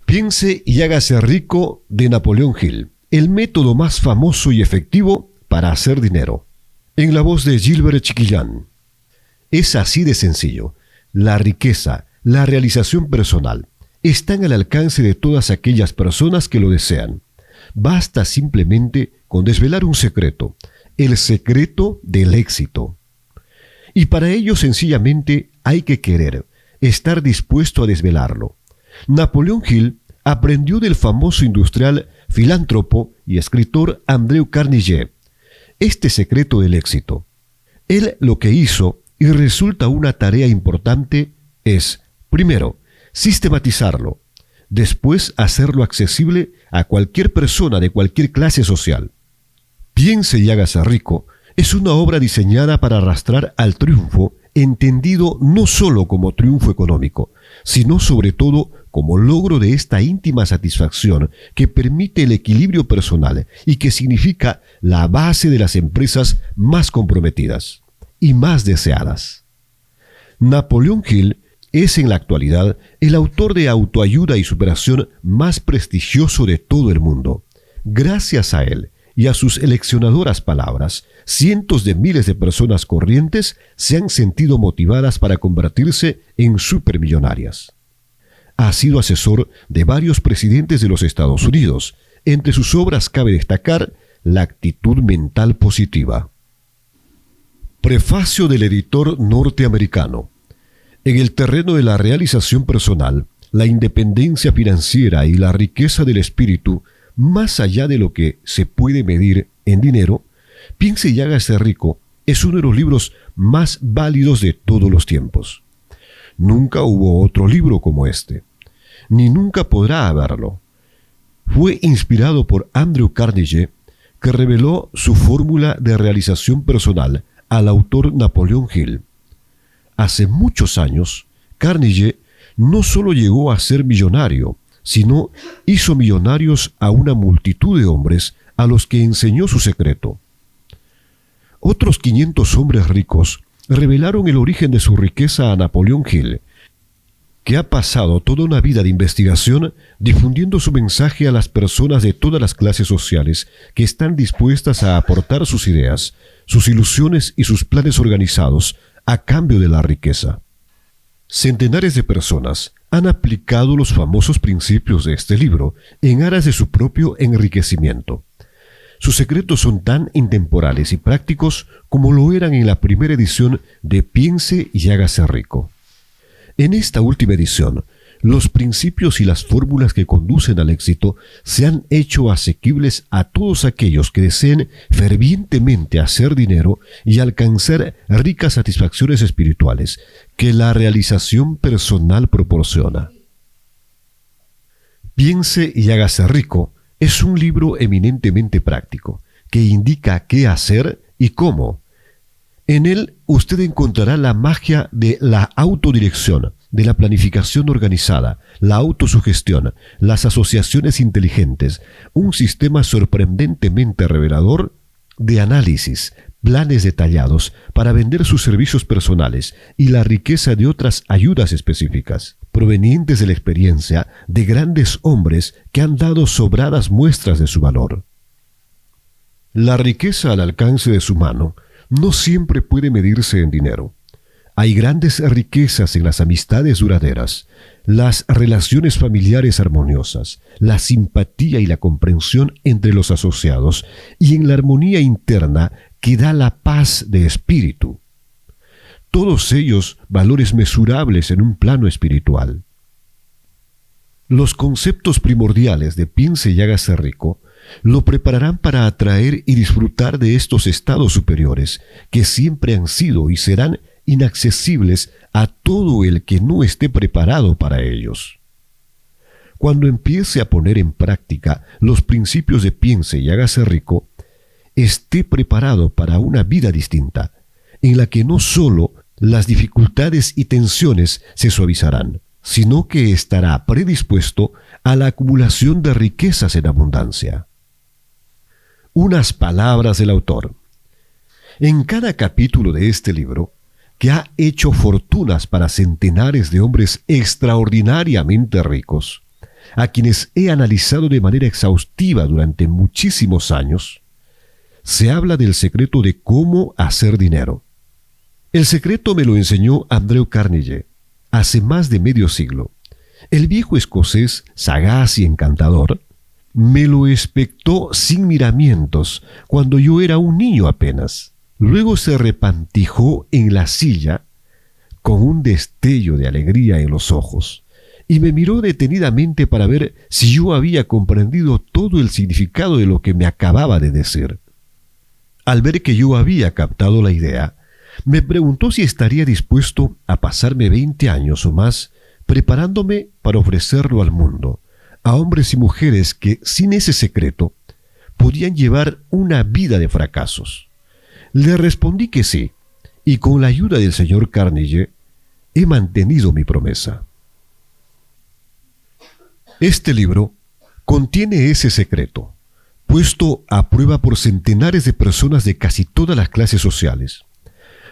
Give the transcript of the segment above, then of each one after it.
Piense y hágase rico de Napoleón Hill, el método más famoso y efectivo para hacer dinero. En la voz de Gilbert Chiquillán. Es así de sencillo. La riqueza, la realización personal, están al alcance de todas aquellas personas que lo desean. Basta simplemente con desvelar un secreto, el secreto del éxito. Y para ello sencillamente hay que querer, estar dispuesto a desvelarlo. Napoleón Hill aprendió del famoso industrial, filántropo y escritor Andrew Carnegie este secreto del éxito. Él lo que hizo, y resulta una tarea importante, es, primero, sistematizarlo, después hacerlo accesible a cualquier persona de cualquier clase social. Piense y hágase rico es una obra diseñada para arrastrar al triunfo, entendido no solo como triunfo económico, sino sobre todo como logro de esta íntima satisfacción que permite el equilibrio personal y que significa la base de las empresas más comprometidas y más deseadas. Napoleón Hill es en la actualidad el autor de autoayuda y superación más prestigioso de todo el mundo. Gracias a él y a sus eleccionadoras palabras, cientos de miles de personas corrientes se han sentido motivadas para convertirse en supermillonarias. Ha sido asesor de varios presidentes de los Estados Unidos. Entre sus obras cabe destacar La actitud mental positiva. Prefacio del editor norteamericano. En el terreno de la realización personal, la independencia financiera y la riqueza del espíritu, más allá de lo que se puede medir en dinero, Piense y hágase rico es uno de los libros más válidos de todos los tiempos. Nunca hubo otro libro como este, ni nunca podrá haberlo. Fue inspirado por Andrew Carnegie, que reveló su fórmula de realización personal al autor Napoleón Hill. Hace muchos años, Carnegie no solo llegó a ser millonario, sino hizo millonarios a una multitud de hombres a los que enseñó su secreto. Otros 500 hombres ricos revelaron el origen de su riqueza a Napoleón Hill, que ha pasado toda una vida de investigación difundiendo su mensaje a las personas de todas las clases sociales que están dispuestas a aportar sus ideas, sus ilusiones y sus planes organizados a cambio de la riqueza. Centenares de personas han aplicado los famosos principios de este libro en aras de su propio enriquecimiento. Sus secretos son tan intemporales y prácticos como lo eran en la primera edición de Piense y hágase rico. En esta última edición, los principios y las fórmulas que conducen al éxito se han hecho asequibles a todos aquellos que deseen fervientemente hacer dinero y alcanzar ricas satisfacciones espirituales que la realización personal proporciona. Piense y hágase rico es un libro eminentemente práctico, que indica qué hacer y cómo. En él usted encontrará la magia de la autodirección, de la planificación organizada, la autosugestión, las asociaciones inteligentes, un sistema sorprendentemente revelador de análisis, planes detallados para vender sus servicios personales y la riqueza de otras ayudas específicas, provenientes de la experiencia de grandes hombres que han dado sobradas muestras de su valor. La riqueza al alcance de su mano no siempre puede medirse en dinero. Hay grandes riquezas en las amistades duraderas, las relaciones familiares armoniosas, la simpatía y la comprensión entre los asociados y en la armonía interna que da la paz de espíritu. Todos ellos valores mesurables en un plano espiritual. Los conceptos primordiales de Piense y hágase rico lo prepararán para atraer y disfrutar de estos estados superiores que siempre han sido y serán inaccesibles a todo el que no esté preparado para ellos. Cuando empiece a poner en práctica los principios de Piense y hágase rico, esté preparado para una vida distinta, en la que no solo las dificultades y tensiones se suavizarán, sino que estará predispuesto a la acumulación de riquezas en abundancia. Unas palabras del autor. En cada capítulo de este libro, que ha hecho fortunas para centenares de hombres extraordinariamente ricos, a quienes he analizado de manera exhaustiva durante muchísimos años, se habla del secreto de cómo hacer dinero. El secreto me lo enseñó Andrew Carnegie hace más de medio siglo. El viejo escocés, sagaz y encantador, me lo espectó sin miramientos cuando yo era un niño apenas. Luego se repantijó en la silla con un destello de alegría en los ojos y me miró detenidamente para ver si yo había comprendido todo el significado de lo que me acababa de decir. Al ver que yo había captado la idea, me preguntó si estaría dispuesto a pasarme 20 años o más preparándome para ofrecerlo al mundo, a hombres y mujeres que, sin ese secreto, podían llevar una vida de fracasos. Le respondí que sí, y con la ayuda del señor Carnegie, he mantenido mi promesa. Este libro contiene ese secreto, puesto a prueba por centenares de personas de casi todas las clases sociales.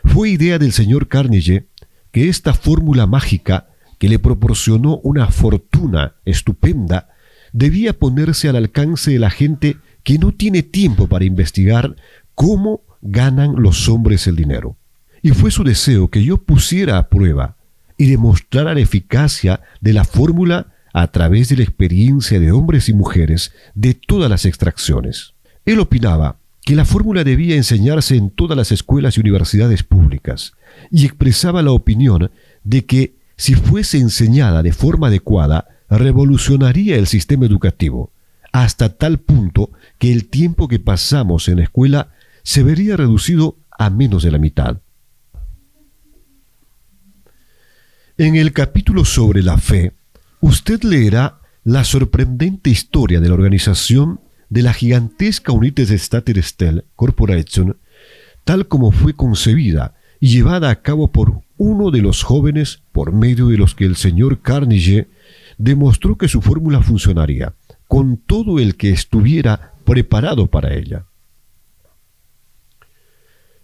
Fue idea del señor Carnegie que esta fórmula mágica que le proporcionó una fortuna estupenda debía ponerse al alcance de la gente que no tiene tiempo para investigar cómo ganan los hombres el dinero. Y fue su deseo que yo pusiera a prueba y demostrara la eficacia de la fórmula a través de la experiencia de hombres y mujeres de todas las extracciones. Él opinaba que la fórmula debía enseñarse en todas las escuelas y universidades públicas, y expresaba la opinión de que, si fuese enseñada de forma adecuada, revolucionaría el sistema educativo, hasta tal punto que el tiempo que pasamos en la escuela se vería reducido a menos de la mitad. En el capítulo sobre la fe, usted leerá la sorprendente historia de la organización de la gigantesca United States Corporation, tal como fue concebida y llevada a cabo por uno de los jóvenes por medio de los que el señor Carnegie demostró que su fórmula funcionaría, con todo el que estuviera preparado para ella.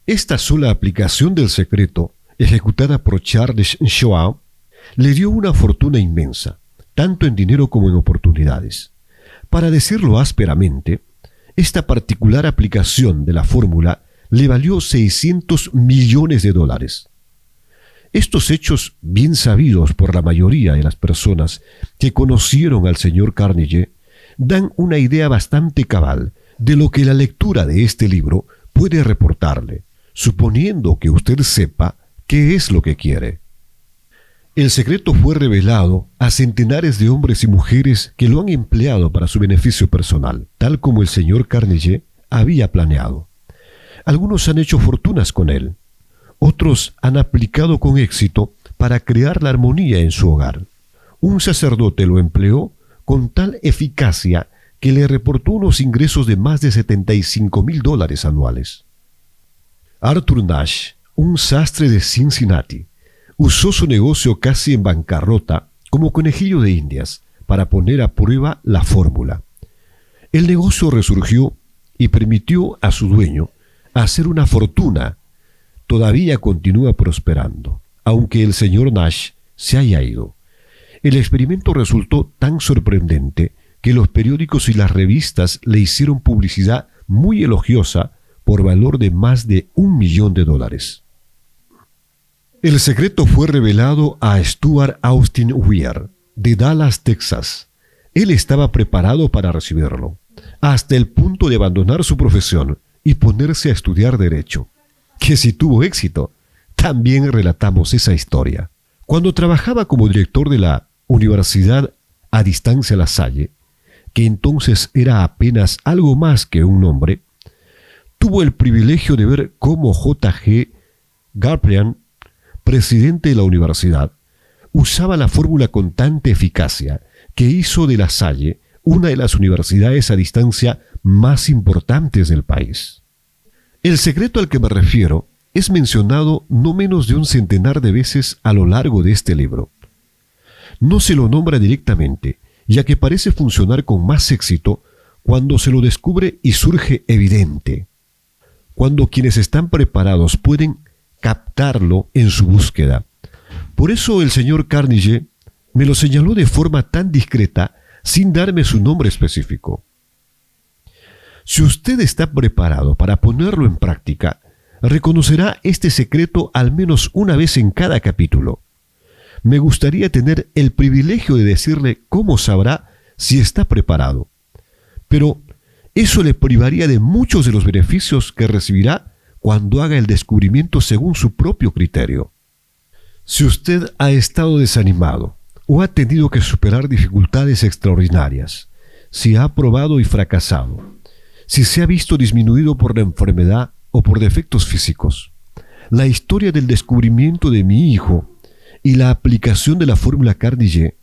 Esta sola aplicación del secreto, ejecutada por Charles Schwab, le dio una fortuna inmensa, tanto en dinero como en oportunidades. Para decirlo ásperamente, esta particular aplicación de la fórmula le valió $600 millones. Estos hechos, bien sabidos por la mayoría de las personas que conocieron al señor Carnegie, dan una idea bastante cabal de lo que la lectura de este libro puede reportarle, suponiendo que usted sepa qué es lo que quiere. El secreto fue revelado a centenares de hombres y mujeres que lo han empleado para su beneficio personal, tal como el señor Carnegie había planeado. Algunos han hecho fortunas con él. Otros han aplicado con éxito para crear la armonía en su hogar. Un sacerdote lo empleó con tal eficacia que le reportó unos ingresos de más de $75,000 anuales. Arthur Nash, un sastre de Cincinnati, usó su negocio casi en bancarrota como conejillo de indias para poner a prueba la fórmula. El negocio resurgió y permitió a su dueño hacer una fortuna. Todavía continúa prosperando, aunque el señor Nash se haya ido. El experimento resultó tan sorprendente que los periódicos y las revistas le hicieron publicidad muy elogiosa por valor de más de $1 millón. El secreto fue revelado a Stuart Austin Weir, de Dallas, Texas. Él estaba preparado para recibirlo, hasta el punto de abandonar su profesión y ponerse a estudiar Derecho. Que si tuvo éxito, también relatamos esa historia. Cuando trabajaba como director de la Universidad a Distancia La Salle, que entonces era apenas algo más que un nombre, tuvo el privilegio de ver cómo J.G. Galbraith, presidente de la universidad, usaba la fórmula con tanta eficacia que hizo de La Salle una de las universidades a distancia más importantes del país. El secreto al que me refiero es mencionado no menos de un centenar de veces a lo largo de este libro. No se lo nombra directamente, ya que parece funcionar con más éxito cuando se lo descubre y surge evidente, cuando quienes están preparados pueden captarlo en su búsqueda. Por eso el señor Carnegie me lo señaló de forma tan discreta sin darme su nombre específico. Si usted está preparado para ponerlo en práctica, reconocerá este secreto al menos una vez en cada capítulo. Me gustaría tener el privilegio de decirle cómo sabrá si está preparado, pero eso le privaría de muchos de los beneficios que recibirá cuando haga el descubrimiento según su propio criterio. Si usted ha estado desanimado o ha tenido que superar dificultades extraordinarias, si ha probado y fracasado, si se ha visto disminuido por la enfermedad o por defectos físicos, la historia del descubrimiento de mi hijo y la aplicación de la fórmula Carnegie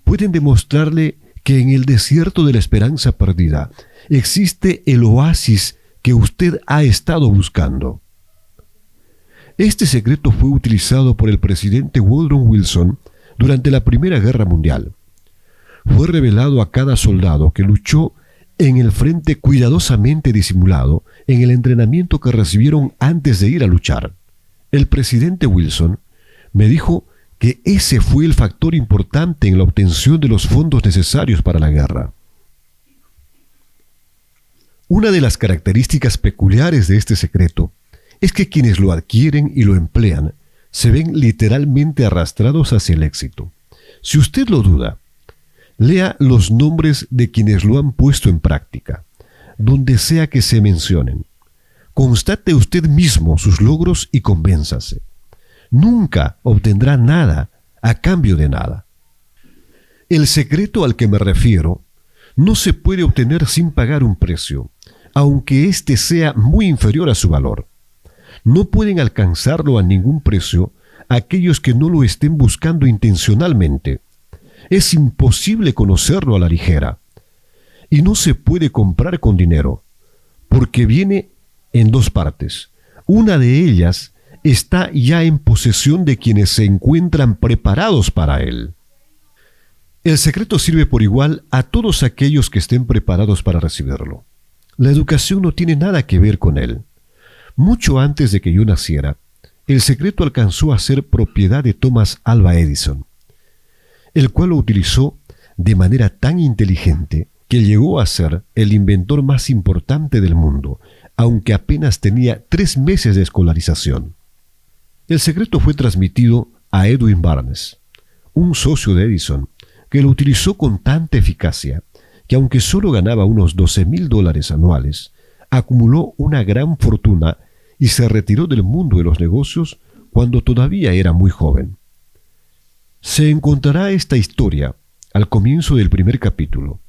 pueden demostrarle que en el desierto de la esperanza perdida existe el oasis que usted ha estado buscando. Este secreto fue utilizado por el presidente Woodrow Wilson durante la Primera Guerra Mundial. Fue revelado a cada soldado que luchó en el frente cuidadosamente disimulado en el entrenamiento que recibieron antes de ir a luchar. El presidente Wilson me dijo que ese fue el factor importante en la obtención de los fondos necesarios para la guerra. Una de las características peculiares de este secreto es que quienes lo adquieren y lo emplean se ven literalmente arrastrados hacia el éxito. Si usted lo duda, lea los nombres de quienes lo han puesto en práctica, donde sea que se mencionen. Constate usted mismo sus logros y convénzase. Nunca obtendrá nada a cambio de nada. El secreto al que me refiero no se puede obtener sin pagar un precio, aunque éste sea muy inferior a su valor. No pueden alcanzarlo a ningún precio aquellos que no lo estén buscando intencionalmente. Es imposible conocerlo a la ligera. Y no se puede comprar con dinero, porque viene en dos partes. Una de ellas está ya en posesión de quienes se encuentran preparados para él. El secreto sirve por igual a todos aquellos que estén preparados para recibirlo. La educación no tiene nada que ver con él. Mucho antes de que yo naciera, el secreto alcanzó a ser propiedad de Thomas Alva Edison, el cual lo utilizó de manera tan inteligente que llegó a ser el inventor más importante del mundo, aunque apenas tenía 3 meses de escolarización. El secreto fue transmitido a Edwin Barnes, un socio de Edison, que lo utilizó con tanta eficacia que aunque solo ganaba unos $12,000 anuales, acumuló una gran fortuna y se retiró del mundo de los negocios cuando todavía era muy joven. Se encontrará esta historia al comienzo del primer capítulo.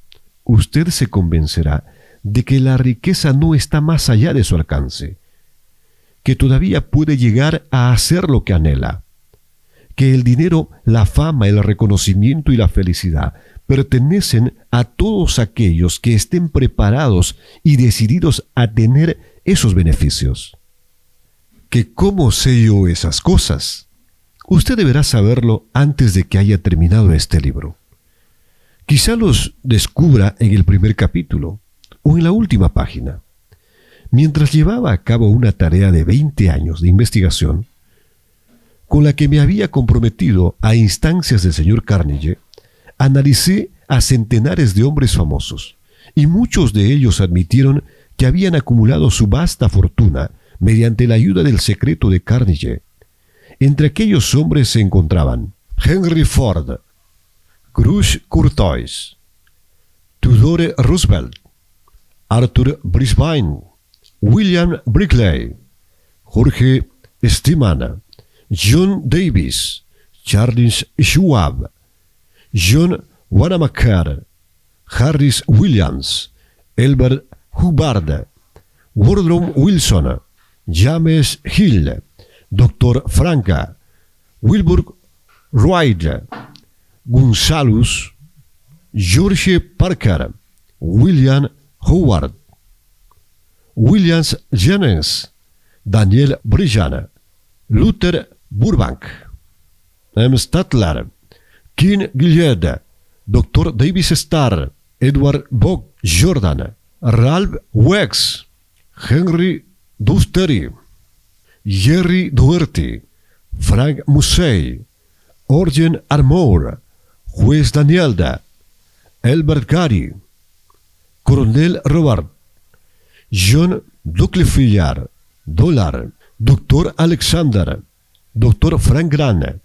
Usted se convencerá de que la riqueza no está más allá de su alcance, que todavía puede llegar a hacer lo que anhela, que el dinero, la fama, el reconocimiento y la felicidad pertenecen a todos aquellos que estén preparados y decididos a tener esos beneficios. ¿Que cómo sé yo esas cosas? Usted deberá saberlo antes de que haya terminado este libro. Quizá los descubra en el primer capítulo o en la última página. Mientras llevaba a cabo una tarea de 20 años de investigación, con la que me había comprometido a instancias del señor Carnegie, analicé a centenares de hombres famosos, y muchos de ellos admitieron que habían acumulado su vasta fortuna mediante la ayuda del secreto de Carnegie. Entre aquellos hombres se encontraban Henry Ford, Crush Curtois, Theodore Roosevelt, Arthur Brisbane, William Brinkley, Jorge Steinman, John Davis, Charles Schwab, John Wanamaker, Harris Williams, Elbert Hubbard, Woodrow Wilson, James Hill, Dr. Franka, Wilbur Wright, Gonzalez, George Parker, William Howard, Williams Jennings, Daniel Brillant, Luther Burbank, M. Statler, King Gilead, Dr. Davis Starr, Edward Bock Jordan, Ralph Wex, Henry Dusteri, Jerry Duerty, Frank Mussey, Orgen Armour, Juez Danielda, Albert Gary, Coronel Robert, John Ducliffe, Dollar, Dr. Alexander, Dr. Frank Grant,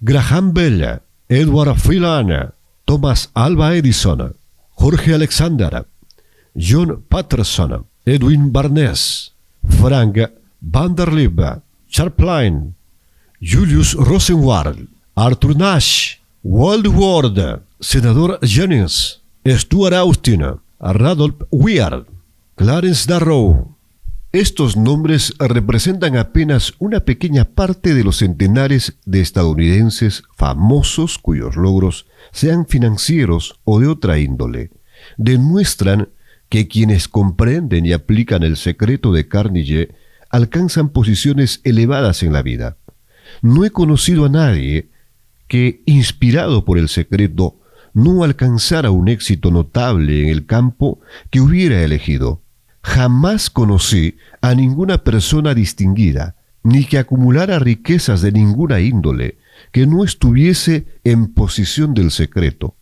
Graham Bell, Edward Phelan, Thomas Alva Edison, Jorge Alexander, John Patterson, Edwin Barnes, Frank Vanderlip, Chaplin, Julius Rosenwald, Arthur Nash, Walt Ward, Senador Jennings, Stuart Austin, Randolph Weir, Clarence Darrow. Estos nombres representan apenas una pequeña parte de los centenares de estadounidenses famosos cuyos logros, sean financieros o de otra índole, demuestran que quienes comprenden y aplican el secreto de Carnegie alcanzan posiciones elevadas en la vida. No he conocido a nadie que, inspirado por el secreto, no alcanzara un éxito notable en el campo que hubiera elegido. Jamás conocí a ninguna persona distinguida, ni que acumulara riquezas de ninguna índole, que no estuviese en posesión del secreto.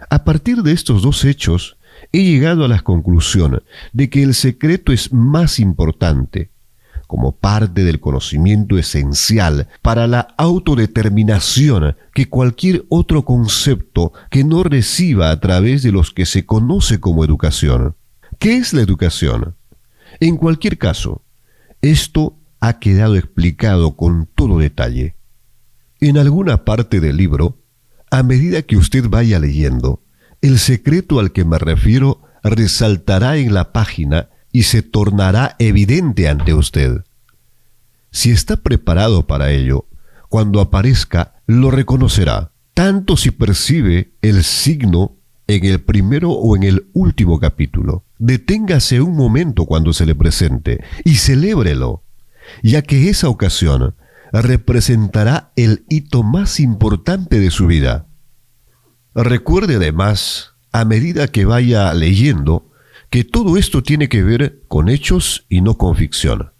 A partir de estos dos hechos, he llegado a la conclusión de que el secreto es más importante, como parte del conocimiento esencial para la autodeterminación, que cualquier otro concepto que no reciba a través de los que se conoce como educación. ¿Qué es la educación? En cualquier caso, esto ha quedado explicado con todo detalle. En alguna parte del libro, a medida que usted vaya leyendo, el secreto al que me refiero resaltará en la página y se tornará evidente ante usted. Si está preparado para ello, cuando aparezca, lo reconocerá, tanto si percibe el signo en el primero o en el último capítulo. Deténgase un momento cuando se le presente y celébrelo, ya que esa ocasión representará el hito más importante de su vida. Recuerde además, a medida que vaya leyendo, que todo esto tiene que ver con hechos y no con ficción,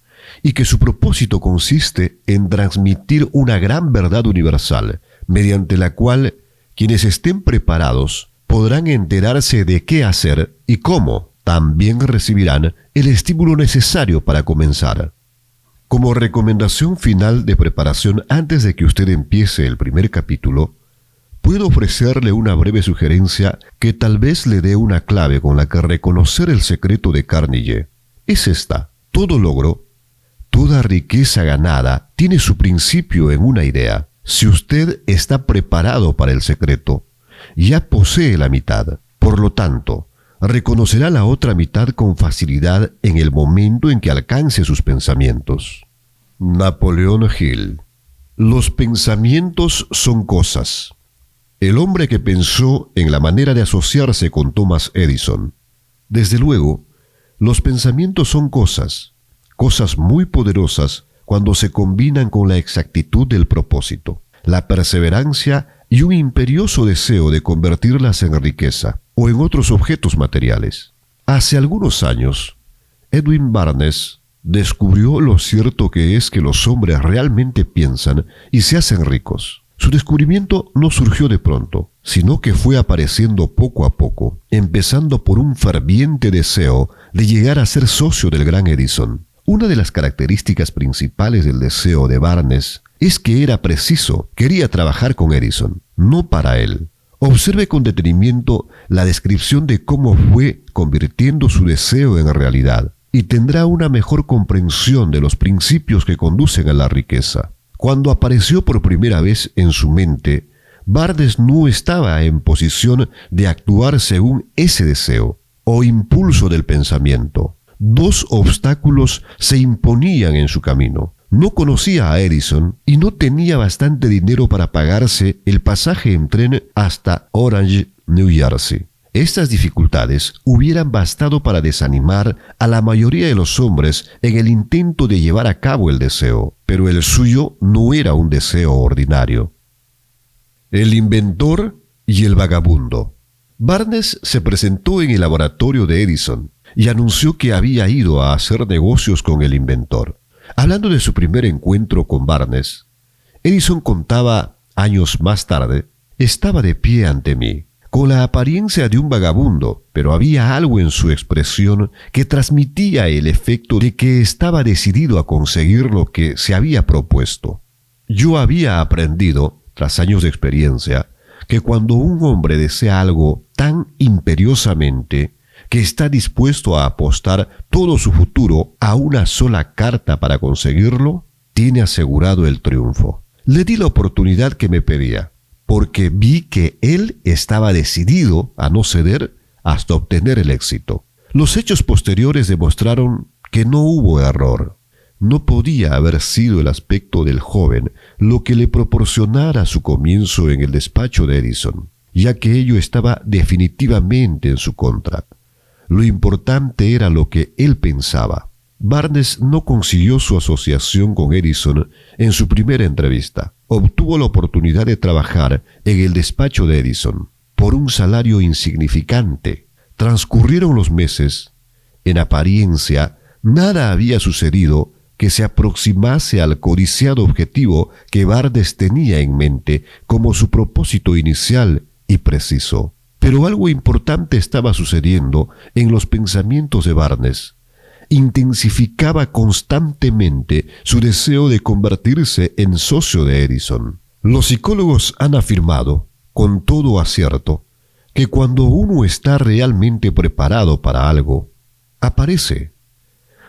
y que su propósito consiste en transmitir una gran verdad universal, mediante la cual quienes estén preparados podrán enterarse de qué hacer y cómo. También recibirán el estímulo necesario para comenzar. Como recomendación final de preparación antes de que usted empiece el primer capítulo, puedo ofrecerle una breve sugerencia que tal vez le dé una clave con la que reconocer el secreto de Carnegie. Es esta: todo logro, toda riqueza ganada tiene su principio en una idea. Si usted está preparado para el secreto, ya posee la mitad. Por lo tanto, reconocerá la otra mitad con facilidad en el momento en que alcance sus pensamientos. Napoleón Hill. Los pensamientos son cosas. El hombre que pensó en la manera de asociarse con Thomas Edison. Desde luego, los pensamientos son cosas muy poderosas cuando se combinan con la exactitud del propósito, la perseverancia y un imperioso deseo de convertirlas en riqueza o en otros objetos materiales. Hace algunos años, Edwin Barnes descubrió lo cierto que es que los hombres realmente piensan y se hacen ricos. Su descubrimiento no surgió de pronto, sino que fue apareciendo poco a poco, empezando por un ferviente deseo de llegar a ser socio del gran Edison. Una de las características principales del deseo de Barnes es que era preciso, quería trabajar con Edison, no para él. Observe con detenimiento la descripción de cómo fue convirtiendo su deseo en realidad, y tendrá una mejor comprensión de los principios que conducen a la riqueza. Cuando apareció por primera vez en su mente, Barnes no estaba en posición de actuar según ese deseo o impulso del pensamiento. Dos obstáculos se imponían en su camino. No conocía a Edison y no tenía bastante dinero para pagarse el pasaje en tren hasta Orange, New Jersey. Estas dificultades hubieran bastado para desanimar a la mayoría de los hombres en el intento de llevar a cabo el deseo, pero el suyo no era un deseo ordinario. El inventor y el vagabundo. Barnes se presentó en el laboratorio de Edison y anunció que había ido a hacer negocios con el inventor. Hablando de su primer encuentro con Barnes, Edison contaba, años más tarde: estaba de pie ante mí, con la apariencia de un vagabundo, pero había algo en su expresión que transmitía el efecto de que estaba decidido a conseguir lo que se había propuesto. Yo había aprendido, tras años de experiencia, que cuando un hombre desea algo tan imperiosamente que está dispuesto a apostar todo su futuro a una sola carta para conseguirlo, tiene asegurado el triunfo. Le di la oportunidad que me pedía, porque vi que él estaba decidido a no ceder hasta obtener el éxito. Los hechos posteriores demostraron que no hubo error. No podía haber sido el aspecto del joven lo que le proporcionara su comienzo en el despacho de Edison, ya que ello estaba definitivamente en su contra. Lo importante era lo que él pensaba. Barnes no consiguió su asociación con Edison en su primera entrevista. Obtuvo la oportunidad de trabajar en el despacho de Edison por un salario insignificante. Transcurrieron los meses. En apariencia, nada había sucedido que se aproximase al codiciado objetivo que Barnes tenía en mente como su propósito inicial y preciso. Pero algo importante estaba sucediendo en los pensamientos de Barnes. Intensificaba constantemente su deseo de convertirse en socio de Edison. Los psicólogos han afirmado, con todo acierto, que cuando uno está realmente preparado para algo, aparece.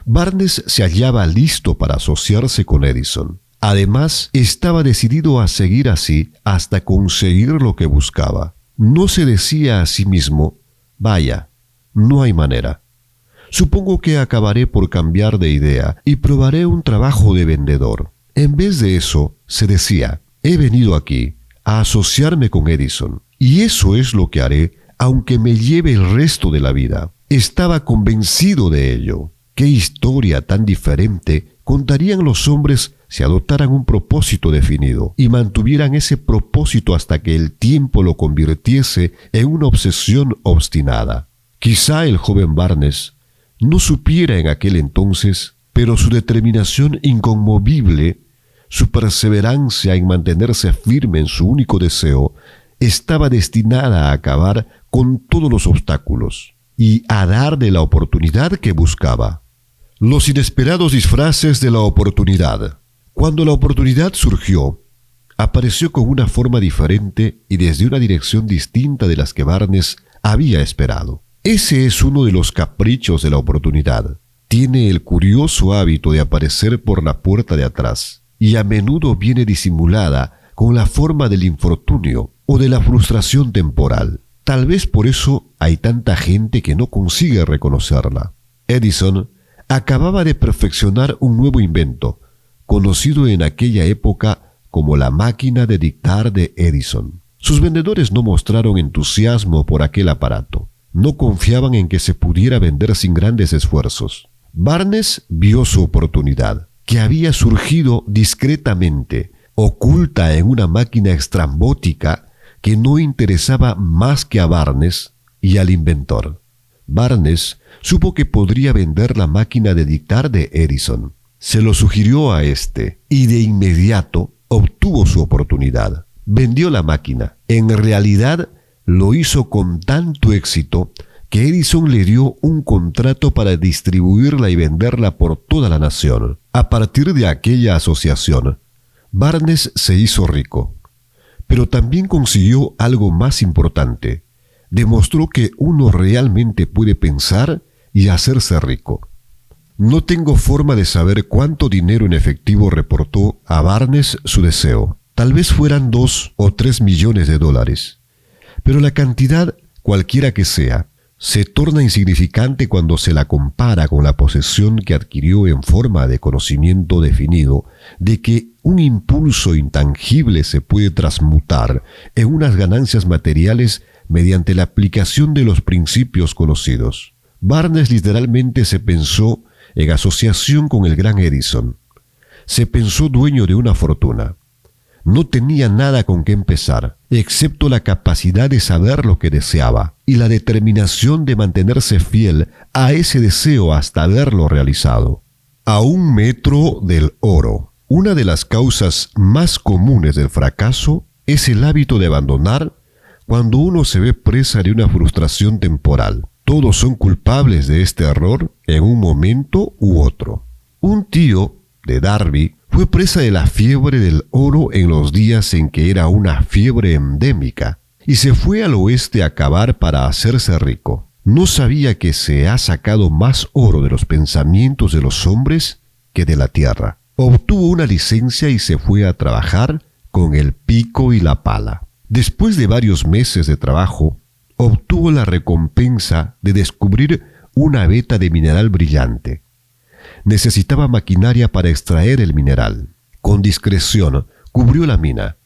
Barnes se hallaba listo para asociarse con Edison. Además, estaba decidido a seguir así hasta conseguir lo que buscaba. No se decía a sí mismo, vaya, no hay manera. Supongo que acabaré por cambiar de idea y probaré un trabajo de vendedor. En vez de eso, se decía, he venido aquí a asociarme con Edison, y eso es lo que haré aunque me lleve el resto de la vida. Estaba convencido de ello. ¿Qué historia tan diferente contarían los hombres si adoptaran un propósito definido y mantuvieran ese propósito hasta que el tiempo lo convirtiese en una obsesión obstinada? Quizá el joven Barnes no supiera en aquel entonces, pero su determinación inconmovible, su perseverancia en mantenerse firme en su único deseo, estaba destinada a acabar con todos los obstáculos y a darle la oportunidad que buscaba. Los inesperados disfraces de la oportunidad. Cuando la oportunidad surgió, apareció con una forma diferente y desde una dirección distinta de las que Barnes había esperado. Ese es uno de los caprichos de la oportunidad. Tiene el curioso hábito de aparecer por la puerta de atrás y a menudo viene disimulada con la forma del infortunio o de la frustración temporal. Tal vez por eso hay tanta gente que no consigue reconocerla. Edison acababa de perfeccionar un nuevo invento, conocido en aquella época como la máquina de dictar de Edison. Sus vendedores no mostraron entusiasmo por aquel aparato. No confiaban en que se pudiera vender sin grandes esfuerzos. Barnes vio su oportunidad, que había surgido discretamente, oculta en una máquina estrambótica que no interesaba más que a Barnes y al inventor. Barnes supo que podría vender la máquina de dictar de Edison. Se lo sugirió a éste y de inmediato obtuvo su oportunidad. Vendió la máquina. En realidad, lo hizo con tanto éxito que Edison le dio un contrato para distribuirla y venderla por toda la nación. A partir de aquella asociación, Barnes se hizo rico. Pero también consiguió algo más importante. Demostró que uno realmente puede pensar y hacerse rico. No tengo forma de saber cuánto dinero en efectivo reportó a Barnes su deseo. Tal vez fueran 2 o 3 millones de dólares. Pero la cantidad, cualquiera que sea, se torna insignificante cuando se la compara con la posesión que adquirió en forma de conocimiento definido de que un impulso intangible se puede transmutar en unas ganancias materiales mediante la aplicación de los principios conocidos. Barnes literalmente se pensó en asociación con el gran Edison. Se pensó dueño de una fortuna. No tenía nada con qué empezar, excepto la capacidad de saber lo que deseaba y la determinación de mantenerse fiel a ese deseo hasta haberlo realizado. A 1 metro del oro. Una de las causas más comunes del fracaso es el hábito de abandonar cuando uno se ve presa de una frustración temporal. Todos son culpables de este error en un momento u otro. Un tío de Darby fue presa de la fiebre del oro en los días en que era una fiebre endémica y se fue al oeste a cavar para hacerse rico. No sabía que se ha sacado más oro de los pensamientos de los hombres que de la tierra. Obtuvo una licencia y se fue a trabajar con el pico y la pala. Después de varios meses de trabajo, obtuvo la recompensa de descubrir una veta de mineral brillante. Necesitaba maquinaria para extraer el mineral. Con discreción, cubrió la mina.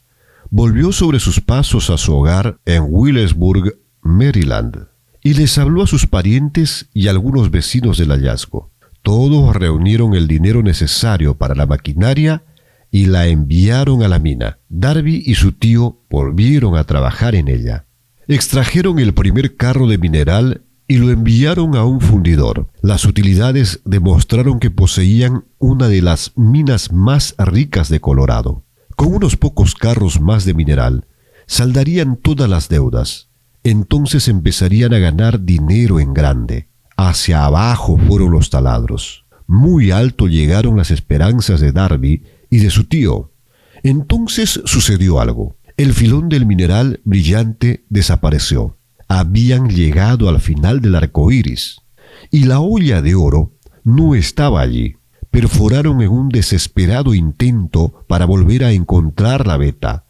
Volvió sobre sus pasos a su hogar en Williamsburg, Maryland, y les habló a sus parientes y a algunos vecinos del hallazgo. Todos reunieron el dinero necesario para la maquinaria y la enviaron a la mina. Darby y su tío volvieron a trabajar en ella. Extrajeron el primer carro de mineral y lo enviaron a un fundidor. Las utilidades demostraron que poseían una de las minas más ricas de Colorado. Con unos pocos carros más de mineral, saldarían todas las deudas. Entonces empezarían a ganar dinero en grande. Hacia abajo fueron los taladros. Muy alto llegaron las esperanzas de Darby y de su tío. Entonces sucedió algo. El filón del mineral brillante desapareció. Habían llegado al final del arco iris, y la olla de oro no estaba allí. Perforaron en un desesperado intento para volver a encontrar la veta,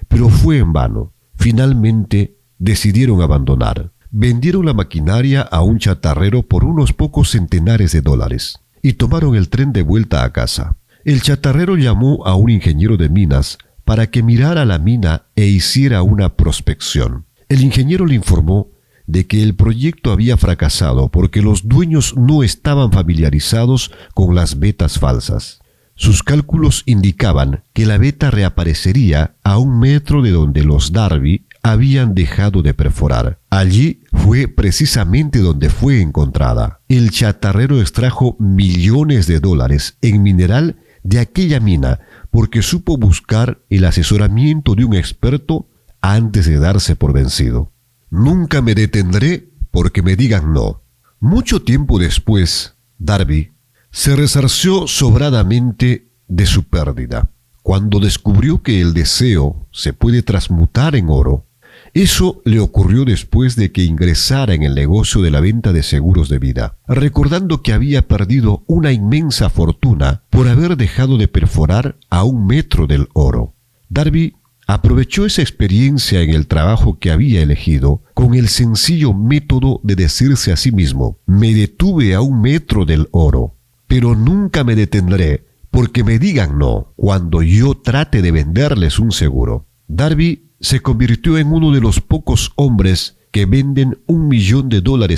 pero fue en vano. Finalmente decidieron abandonar. Vendieron la maquinaria a un chatarrero por unos pocos centenares de dólares y tomaron el tren de vuelta a casa. El chatarrero llamó a un ingeniero de minas para que mirara la mina e hiciera una prospección. El ingeniero le informó de que el proyecto había fracasado porque los dueños no estaban familiarizados con las vetas falsas. Sus cálculos indicaban que la veta reaparecería a 1 metro de donde los Darby habían dejado de perforar. Allí fue precisamente donde fue encontrada. El chatarrero extrajo millones de dólares en mineral de aquella mina porque supo buscar el asesoramiento de un experto antes de darse por vencido. Nunca me detendré porque me digan no. Mucho tiempo después, Darby se resarció sobradamente de su pérdida. Cuando descubrió que el deseo se puede transmutar en oro, eso le ocurrió después de que ingresara en el negocio de la venta de seguros de vida, recordando que había perdido una inmensa fortuna por haber dejado de perforar a 1 metro del oro. Darby aprovechó esa experiencia en el trabajo que había elegido con el sencillo método de decirse a sí mismo: me detuve a 1 metro del oro, pero nunca me detendré porque me digan no cuando yo trate de venderles un seguro. Darby se convirtió en uno de los pocos hombres que venden $1 millón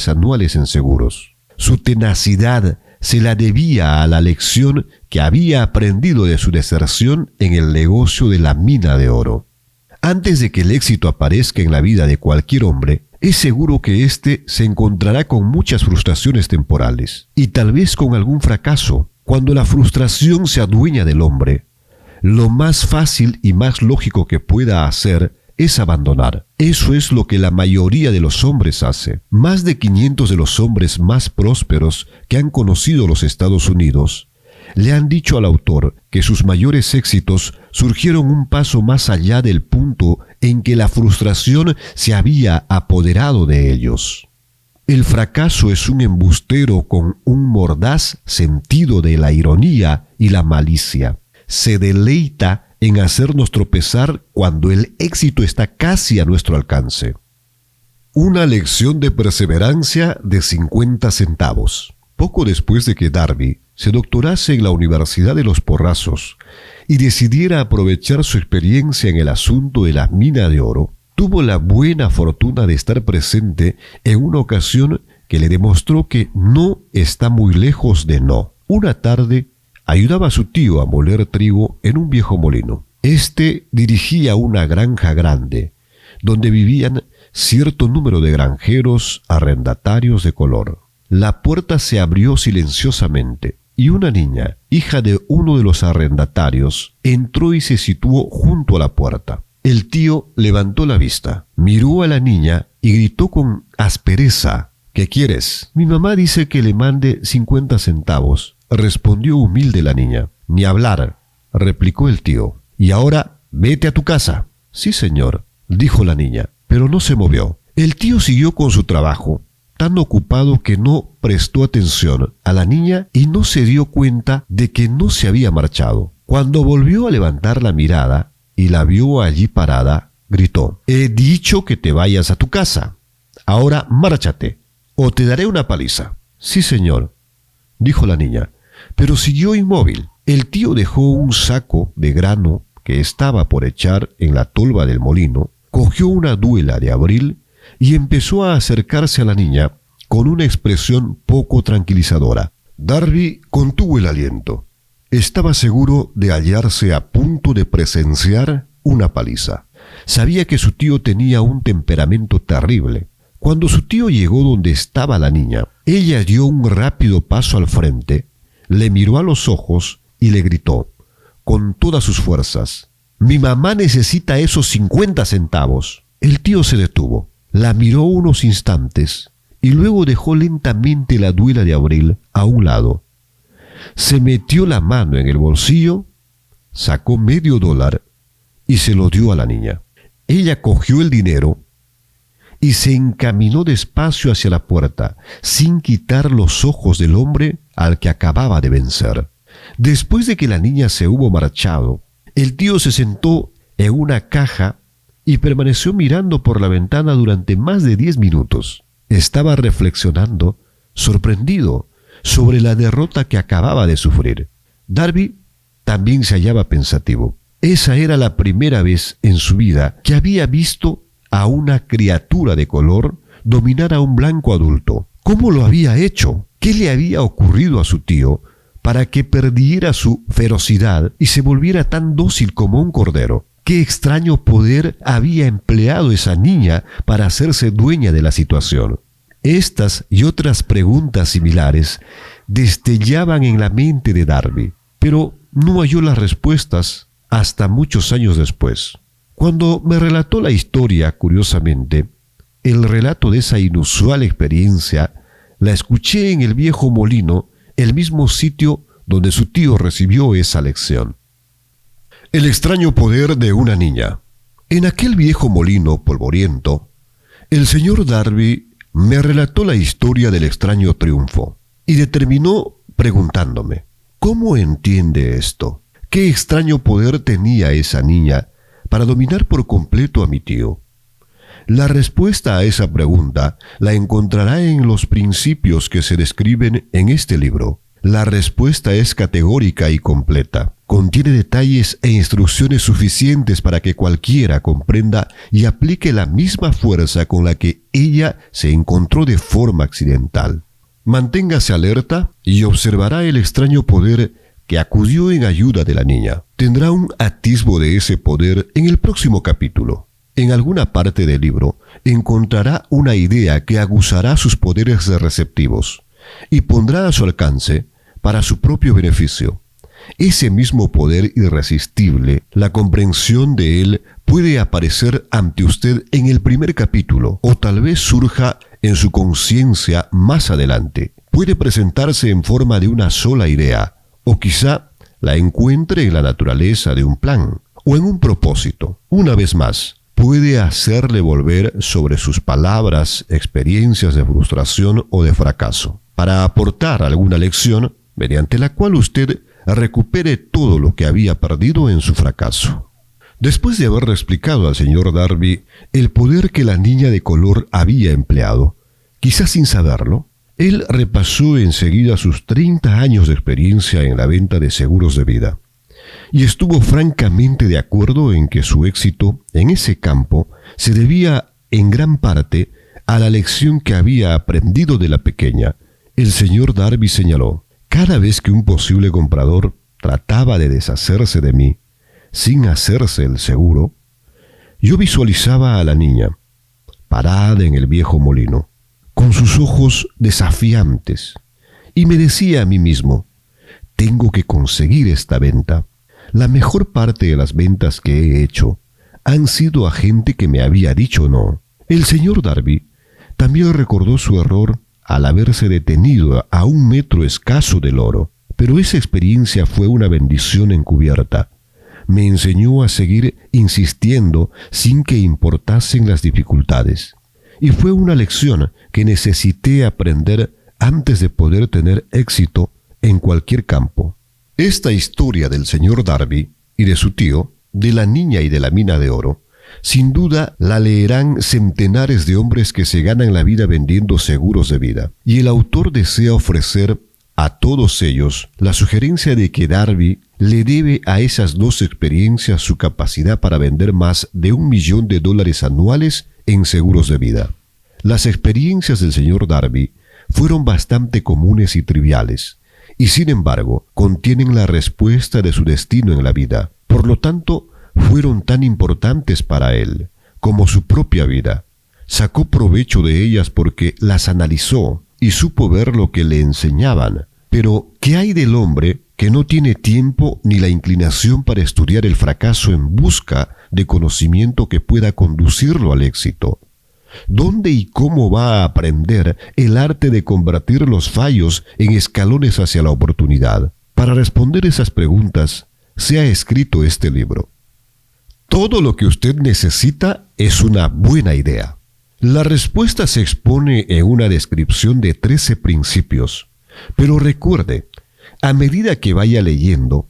anuales en seguros. Su tenacidad se la debía a la lección que había aprendido de su deserción en el negocio de la mina de oro. Antes de que el éxito aparezca en la vida de cualquier hombre, es seguro que éste se encontrará con muchas frustraciones temporales y tal vez con algún fracaso. Cuando la frustración se adueña del hombre, lo más fácil y más lógico que pueda hacer es abandonar. Eso es lo que la mayoría de los hombres hace. Más de 500 de los hombres más prósperos que han conocido los Estados Unidos le han dicho al autor que sus mayores éxitos surgieron un paso más allá del punto en que la frustración se había apoderado de ellos. El fracaso es un embustero con un mordaz sentido de la ironía y la malicia. Se deleita en hacernos tropezar cuando el éxito está casi a nuestro alcance. Una lección de perseverancia de 50 centavos. Poco después de que Darby se doctorase en la Universidad de los Porrazos y decidiera aprovechar su experiencia en el asunto de la mina de oro, tuvo la buena fortuna de estar presente en una ocasión que le demostró que no está muy lejos de no. Una tarde, ayudaba a su tío a moler trigo en un viejo molino. Este dirigía una granja grande, donde vivían cierto número de granjeros arrendatarios de color. La puerta se abrió silenciosamente, y una niña, hija de uno de los arrendatarios, entró y se situó junto a la puerta. El tío levantó la vista, miró a la niña y gritó con aspereza: ¿Qué quieres? Mi mamá dice que le mande 50 centavos, respondió humilde la niña. Ni hablar, replicó el tío. Y ahora, vete a tu casa. Sí, señor, dijo la niña, pero no se movió. El tío siguió con su trabajo, tan ocupado que no prestó atención a la niña y no se dio cuenta de que no se había marchado. Cuando volvió a levantar la mirada y la vio allí parada, gritó: He dicho que te vayas a tu casa. Ahora márchate, o te daré una paliza. Sí, señor, dijo la niña, pero siguió inmóvil. El tío dejó un saco de grano que estaba por echar en la tolva del molino, cogió una duela de abril y empezó a acercarse a la niña con una expresión poco tranquilizadora. Darby contuvo el aliento. Estaba seguro de hallarse a punto de presenciar una paliza. Sabía que su tío tenía un temperamento terrible. Cuando su tío llegó donde estaba la niña, ella dio un rápido paso al frente, le miró a los ojos y le gritó, con todas sus fuerzas: «Mi mamá necesita esos 50 centavos». El tío se detuvo, la miró unos instantes y luego dejó lentamente la duela de abril a un lado. Se metió la mano en el bolsillo, sacó $0.50 y se lo dio a la niña. Ella cogió el dinero y se encaminó despacio hacia la puerta, sin quitar los ojos del hombre al que acababa de vencer. Después de que la niña se hubo marchado, el tío se sentó en una caja y permaneció mirando por la ventana durante más de 10 minutos. Estaba reflexionando, sorprendido, sobre la derrota que acababa de sufrir. Darby también se hallaba pensativo. Esa era la primera vez en su vida que había visto a una criatura de color dominar a un blanco adulto. ¿Cómo lo había hecho? ¿Qué le había ocurrido a su tío para que perdiera su ferocidad y se volviera tan dócil como un cordero? ¿Qué extraño poder había empleado esa niña para hacerse dueña de la situación? Estas y otras preguntas similares destellaban en la mente de Darby, pero no halló las respuestas hasta muchos años después. Cuando me relató la historia, curiosamente, el relato de esa inusual experiencia, la escuché en el viejo molino, el mismo sitio donde su tío recibió esa lección. El extraño poder de una niña. En aquel viejo molino polvoriento, el señor Darby me relató la historia del extraño triunfo y determinó preguntándome: ¿cómo entiende esto? ¿Qué extraño poder tenía esa niña para dominar por completo a mi tío? La respuesta a esa pregunta la encontrará en los principios que se describen en este libro. La respuesta es categórica y completa. Contiene detalles e instrucciones suficientes para que cualquiera comprenda y aplique la misma fuerza con la que ella se encontró de forma accidental. Manténgase alerta y observará el extraño poder que acudió en ayuda de la niña. Tendrá un atisbo de ese poder en el próximo capítulo. En alguna parte del libro encontrará una idea que aguzará sus poderes receptivos y pondrá a su alcance para su propio beneficio. Ese mismo poder irresistible, la comprensión de él, puede aparecer ante usted en el primer capítulo o tal vez surja en su conciencia más adelante. Puede presentarse en forma de una sola idea o quizá la encuentre en la naturaleza de un plan o en un propósito. Una vez más, puede hacerle volver sobre sus palabras experiencias de frustración o de fracaso, para aportar alguna lección mediante la cual usted recupere todo lo que había perdido en su fracaso. Después de haberle explicado al señor Darby el poder que la niña de color había empleado, quizás sin saberlo, él repasó enseguida sus 30 años de experiencia en la venta de seguros de vida, y estuvo francamente de acuerdo en que su éxito en ese campo se debía en gran parte a la lección que había aprendido de la pequeña. El señor Darby señaló: cada vez que un posible comprador trataba de deshacerse de mí, sin hacerse el seguro, yo visualizaba a la niña, parada en el viejo molino, con sus ojos desafiantes, y me decía a mí mismo: tengo que conseguir esta venta. La mejor parte de las ventas que he hecho han sido a gente que me había dicho no. El señor Darby también recordó su error al haberse detenido a 1 metro escaso del oro, pero esa experiencia fue una bendición encubierta. Me enseñó a seguir insistiendo sin que importasen las dificultades. Y fue una lección que necesité aprender antes de poder tener éxito en cualquier campo. Esta historia del señor Darby y de su tío, de la niña y de la mina de oro, sin duda la leerán centenares de hombres que se ganan la vida vendiendo seguros de vida. Y el autor desea ofrecer a todos ellos la sugerencia de que Darby le debe a esas 2 experiencias su capacidad para vender más de $1 millón anuales en seguros de vida. Las experiencias del señor Darby fueron bastante comunes y triviales, y sin embargo contienen la respuesta de su destino en la vida. Por lo tanto, fueron tan importantes para él como su propia vida. Sacó provecho de ellas porque las analizó y supo ver lo que le enseñaban. Pero, ¿qué hay del hombre que no tiene tiempo ni la inclinación para estudiar el fracaso en busca de conocimiento que pueda conducirlo al éxito? ¿Dónde y cómo va a aprender el arte de convertir los fallos en escalones hacia la oportunidad? Para responder esas preguntas, se ha escrito este libro. Todo lo que usted necesita es una buena idea. La respuesta se expone en una descripción de 13 principios, pero recuerde, a medida que vaya leyendo,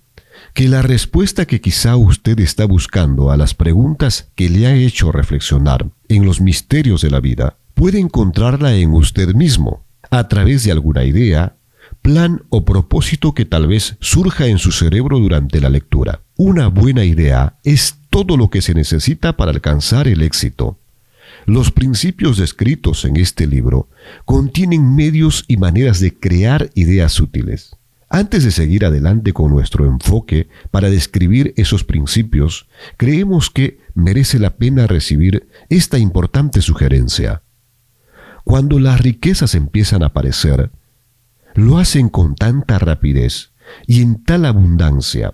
que la respuesta que quizá usted está buscando a las preguntas que le ha hecho reflexionar en los misterios de la vida, puede encontrarla en usted mismo, a través de alguna idea, plan o propósito que tal vez surja en su cerebro durante la lectura. Una buena idea es todo lo que se necesita para alcanzar el éxito. Los principios descritos en este libro contienen medios y maneras de crear ideas útiles. Antes de seguir adelante con nuestro enfoque para describir esos principios, creemos que merece la pena recibir esta importante sugerencia. Cuando las riquezas empiezan a aparecer, lo hacen con tanta rapidez y en tal abundancia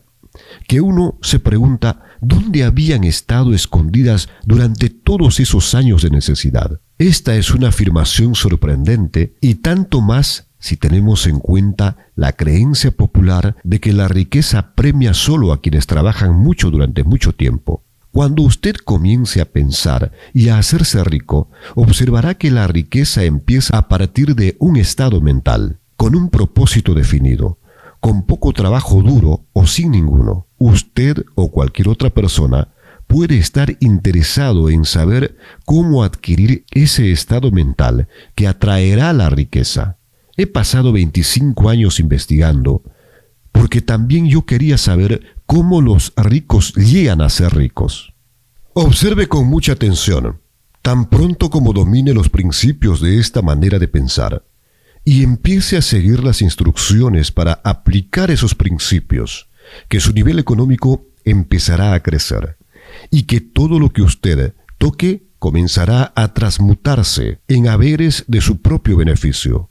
que uno se pregunta dónde habían estado escondidas durante todos esos años de necesidad. Esta es una afirmación sorprendente y tanto más si tenemos en cuenta la creencia popular de que la riqueza premia solo a quienes trabajan mucho durante mucho tiempo. Cuando usted comience a pensar y a hacerse rico, observará que la riqueza empieza a partir de un estado mental, con un propósito definido, con poco trabajo duro o sin ninguno. Usted o cualquier otra persona puede estar interesado en saber cómo adquirir ese estado mental que atraerá la riqueza. He pasado 25 años investigando, porque también yo quería saber cómo los ricos llegan a ser ricos. Observe con mucha atención, tan pronto como domine los principios de esta manera de pensar, y empiece a seguir las instrucciones para aplicar esos principios, que su nivel económico empezará a crecer, y que todo lo que usted toque comenzará a transmutarse en haberes de su propio beneficio.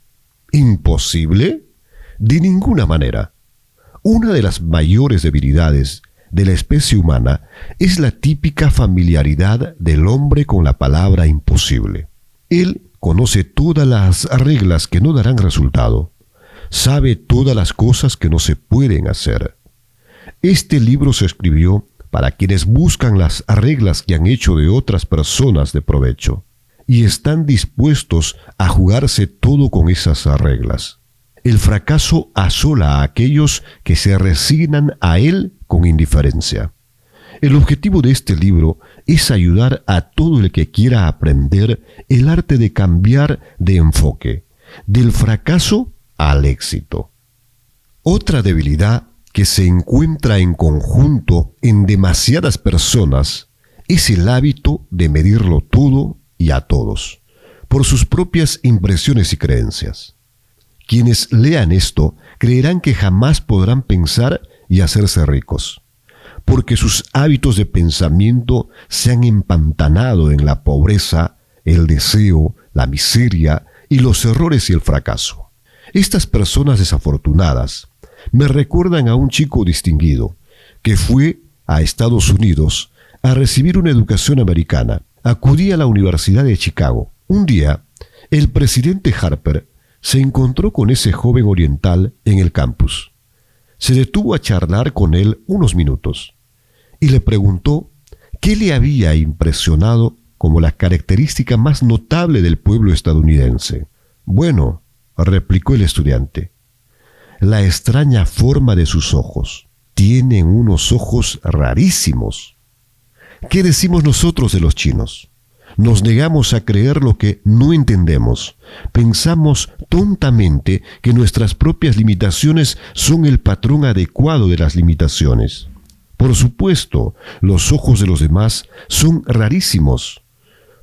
¿Imposible? De ninguna manera. Una de las mayores debilidades de la especie humana es la típica familiaridad del hombre con la palabra imposible. Él conoce todas las reglas que no darán resultado, sabe todas las cosas que no se pueden hacer. Este libro se escribió para quienes buscan las reglas que han hecho de otras personas de provecho y están dispuestos a jugarse todo con esas reglas. El fracaso asola a aquellos que se resignan a él con indiferencia. El objetivo de este libro es ayudar a todo el que quiera aprender el arte de cambiar de enfoque, del fracaso al éxito. Otra debilidad que se encuentra en conjunto en demasiadas personas es el hábito de medirlo todo y a todos, por sus propias impresiones y creencias. Quienes lean esto creerán que jamás podrán pensar y hacerse ricos, porque sus hábitos de pensamiento se han empantanado en la pobreza, el deseo, la miseria y los errores y el fracaso. Estas personas desafortunadas me recuerdan a un chico distinguido que fue a Estados Unidos a recibir una educación americana. Acudí a la Universidad de Chicago. Un día, el presidente Harper se encontró con ese joven oriental en el campus. Se detuvo a charlar con él unos minutos y le preguntó qué le había impresionado como la característica más notable del pueblo estadounidense. Bueno, replicó el estudiante, la extraña forma de sus ojos. Tienen unos ojos rarísimos. ¿Qué decimos nosotros de los chinos? Nos negamos a creer lo que no entendemos. Pensamos tontamente que nuestras propias limitaciones son el patrón adecuado de las limitaciones. Por supuesto, los ojos de los demás son rarísimos,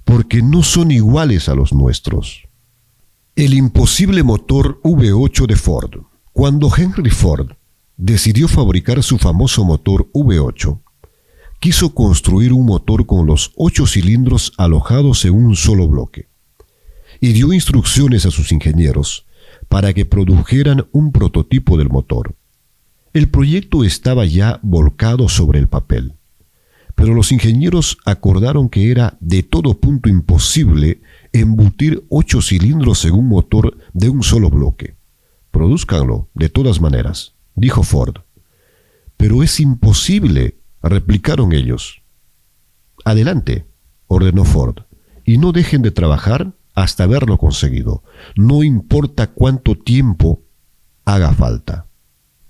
porque no son iguales a los nuestros. El imposible motor V8 de Ford. Cuando Henry Ford decidió fabricar su famoso motor V8, quiso construir un motor con los 8 cilindros alojados en un solo bloque, y dio instrucciones a sus ingenieros para que produjeran un prototipo del motor. El proyecto estaba ya volcado sobre el papel, pero los ingenieros acordaron que era de todo punto imposible embutir 8 cilindros en un motor de un solo bloque. «Produzcanlo de todas maneras», dijo Ford. «Pero es imposible», replicaron ellos. «Adelante», ordenó Ford, «y no dejen de trabajar hasta haberlo conseguido, no importa cuánto tiempo haga falta».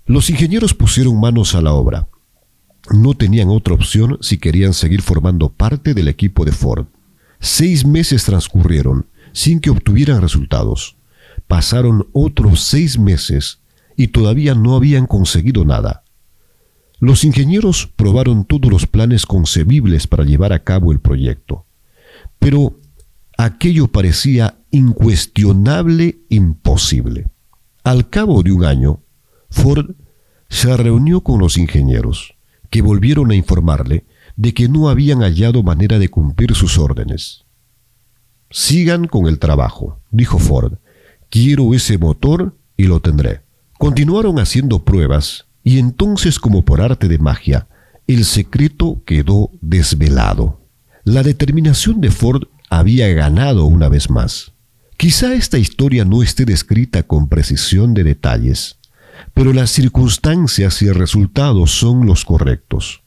Los ingenieros pusieron manos a la obra. No tenían otra opción si querían seguir formando parte del equipo de Ford. 6 meses transcurrieron sin que obtuvieran resultados. Pasaron otros 6 meses y todavía no habían conseguido nada. Los ingenieros probaron todos los planes concebibles para llevar a cabo el proyecto, pero aquello parecía incuestionable imposible. Al cabo de un año, Ford se reunió con los ingenieros, que volvieron a informarle de que no habían hallado manera de cumplir sus órdenes. «Sigan con el trabajo», dijo Ford. «Quiero ese motor y lo tendré». Continuaron haciendo pruebas y entonces, como por arte de magia, el secreto quedó desvelado. La determinación de Ford había ganado una vez más. Quizá esta historia no esté descrita con precisión de detalles, pero las circunstancias y el resultado son los correctos.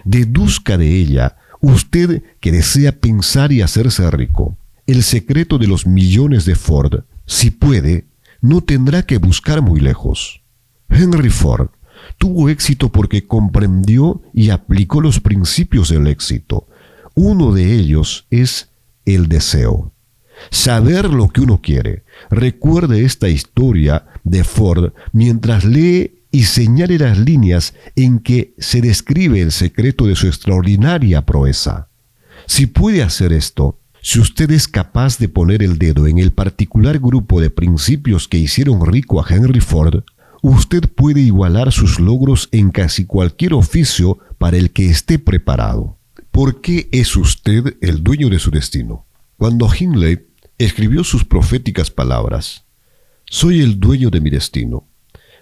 Deduzca de ella, usted que desea pensar y hacerse rico, el secreto de los millones de Ford. Si puede, no tendrá que buscar muy lejos. Henry Ford tuvo éxito porque comprendió y aplicó los principios del éxito. Uno de ellos es el deseo. Saber lo que uno quiere. Recuerde esta historia de Ford mientras lee y señale las líneas en que se describe el secreto de su extraordinaria proeza. Si puede hacer esto, si usted es capaz de poner el dedo en el particular grupo de principios que hicieron rico a Henry Ford, usted puede igualar sus logros en casi cualquier oficio para el que esté preparado. ¿Por qué es usted el dueño de su destino? Cuando Hindley escribió sus proféticas palabras, «Soy el dueño de mi destino,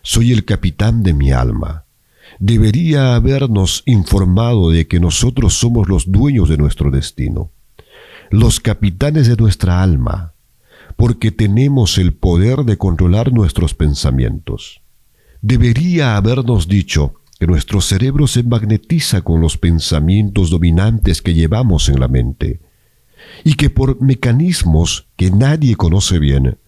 soy el capitán de mi alma», debería habernos informado de que nosotros somos los dueños de nuestro destino, los capitanes de nuestra alma, porque tenemos el poder de controlar nuestros pensamientos. Debería habernos dicho que nuestro cerebro se magnetiza con los pensamientos dominantes que llevamos en la mente, y que por mecanismos que nadie conoce bien,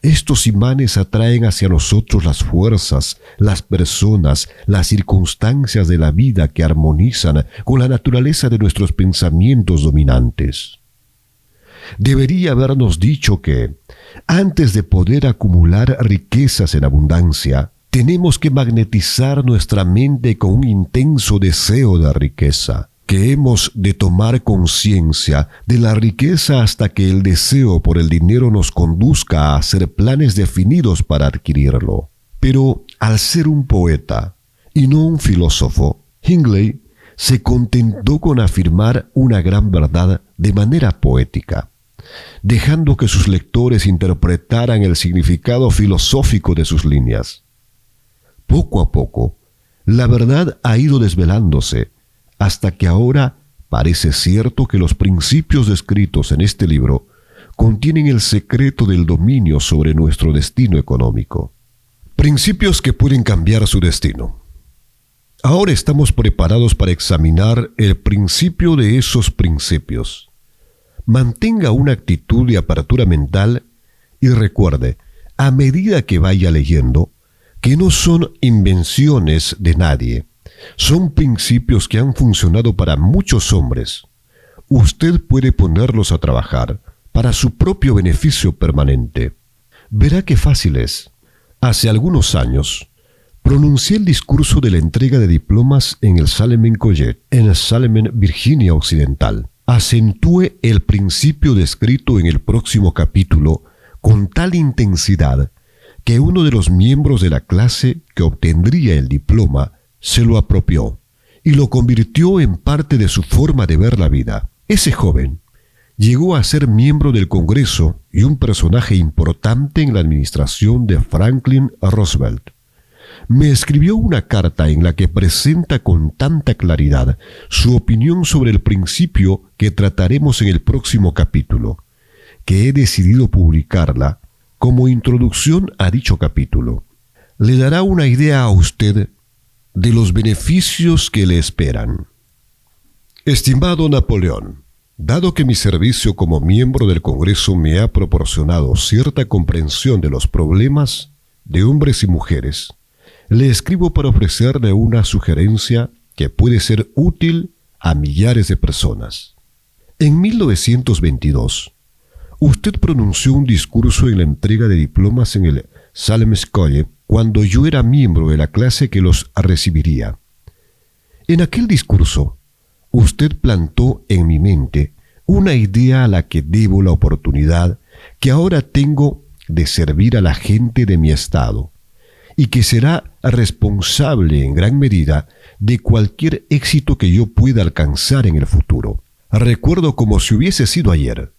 estos imanes atraen hacia nosotros las fuerzas, las personas, las circunstancias de la vida que armonizan con la naturaleza de nuestros pensamientos dominantes. Debería habernos dicho que, antes de poder acumular riquezas en abundancia, tenemos que magnetizar nuestra mente con un intenso deseo de riqueza, que hemos de tomar conciencia de la riqueza hasta que el deseo por el dinero nos conduzca a hacer planes definidos para adquirirlo. Pero al ser un poeta y no un filósofo, Hindley se contentó con afirmar una gran verdad de manera poética, dejando que sus lectores interpretaran el significado filosófico de sus líneas. Poco a poco, la verdad ha ido desvelándose, hasta que ahora Parece cierto que los principios descritos en este libro contienen el secreto del dominio sobre nuestro destino económico. Principios que pueden cambiar su destino. Ahora estamos preparados para examinar el principio de esos principios. Mantenga una actitud de apertura mental y recuerde, a medida que vaya leyendo, que no son invenciones de nadie. Son principios que han funcionado para muchos hombres. Usted puede ponerlos a trabajar para su propio beneficio permanente. Verá qué fácil es. Hace algunos años, pronuncié el discurso de la entrega de diplomas en el Salem College, en Salem, Virginia Occidental. Acentué el principio descrito en el próximo capítulo con tal intensidad que uno de los miembros de la clase que obtendría el diploma se lo apropió y lo convirtió en parte de su forma de ver la vida. Ese joven llegó a ser miembro del Congreso y un personaje importante en la administración de Franklin Roosevelt. Me escribió una carta en la que presenta con tanta claridad su opinión sobre el principio que trataremos en el próximo capítulo, que he decidido publicarla como introducción a dicho capítulo. Le dará una idea a usted de los beneficios que le esperan. Estimado Napoleón, dado que mi servicio como miembro del Congreso me ha proporcionado cierta comprensión de los problemas de hombres y mujeres, le escribo para ofrecerle una sugerencia que puede ser útil a millares de personas. En 1922, usted pronunció un discurso en la entrega de diplomas en el Salem College cuando yo era miembro de la clase que los recibiría. En aquel discurso, usted plantó en mi mente una idea a la que debo la oportunidad que ahora tengo de servir a la gente de mi estado, y que será responsable en gran medida de cualquier éxito que yo pueda alcanzar en el futuro. Recuerdo como si hubiese sido ayer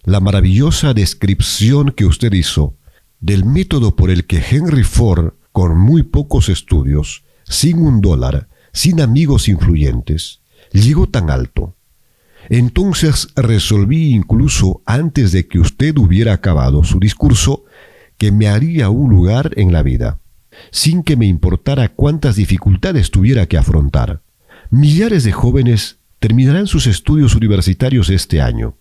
la maravillosa descripción que usted hizo del método por el que Henry Ford, con muy pocos estudios, sin $1, sin amigos influyentes, llegó tan alto. Entonces resolví, incluso antes de que usted hubiera acabado su discurso, que me haría un lugar en la vida, sin que me importara cuántas dificultades tuviera que afrontar. Millares de jóvenes terminarán sus estudios universitarios este año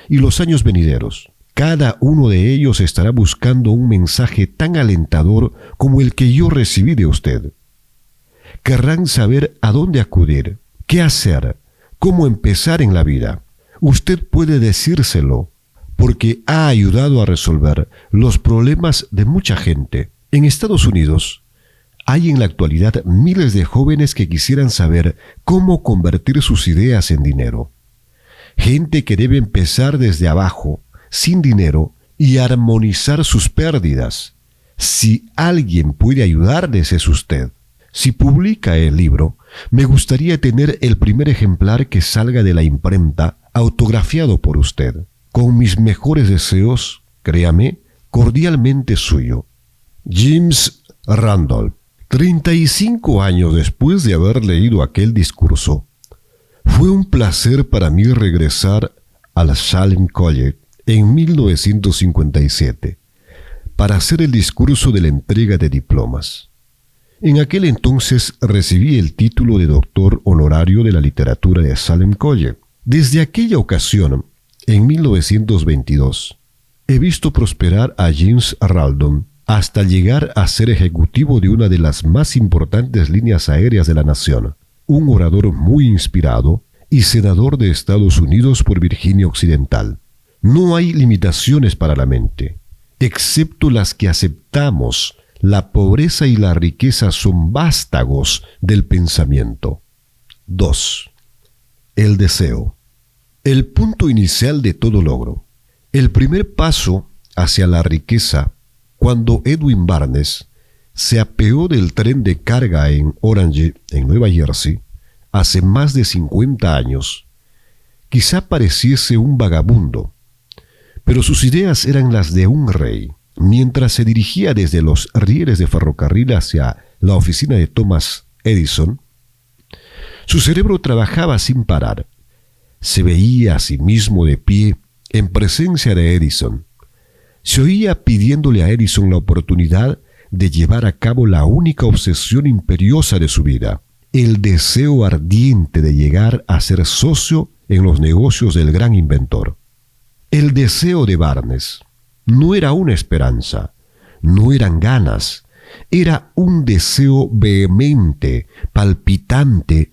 y los años venideros. Cada uno de ellos estará buscando un mensaje tan alentador como el que yo recibí de usted. Querrán saber a dónde acudir, qué hacer, cómo empezar en la vida. Usted puede decírselo, porque ha ayudado a resolver los problemas de mucha gente. En Estados Unidos, hay en la actualidad miles de jóvenes que quisieran saber cómo convertir sus ideas en dinero. Gente que debe empezar desde abajo, sin dinero, y armonizar sus pérdidas. Si alguien puede ayudarles es usted. Si publica el libro, me gustaría tener el primer ejemplar que salga de la imprenta, autografiado por usted. Con mis mejores deseos, créame, cordialmente suyo. James Randolph. 35 años después de haber leído aquel discurso, fue un placer para mí regresar al Salem College en 1957 para hacer el discurso de la entrega de diplomas. En aquel entonces recibí el título de doctor honorario de la literatura de Salem College. Desde aquella ocasión, en 1922, he visto prosperar a James Randolph hasta llegar a ser ejecutivo de una de las más importantes líneas aéreas de la nación, un orador muy inspirado y senador de Estados Unidos por Virginia Occidental. No hay limitaciones para la mente, excepto las que aceptamos. La pobreza y la riqueza son vástagos del pensamiento. 2. El deseo. El punto inicial de todo logro. El primer paso hacia la riqueza, cuando Edwin Barnes se apeó del tren de carga en Orange, en Nueva Jersey, hace más de 50 años, quizá pareciese un vagabundo, pero sus ideas eran las de un rey. Mientras se dirigía desde los rieles de ferrocarril hacia la oficina de Thomas Edison, su cerebro trabajaba sin parar. Se veía a sí mismo de pie en presencia de Edison. Se oía pidiéndole a Edison la oportunidad de llevar a cabo la única obsesión imperiosa de su vida, el deseo ardiente de llegar a ser socio en los negocios del gran inventor. El deseo de Barnes no era una esperanza, no eran ganas, era un deseo vehemente, palpitante,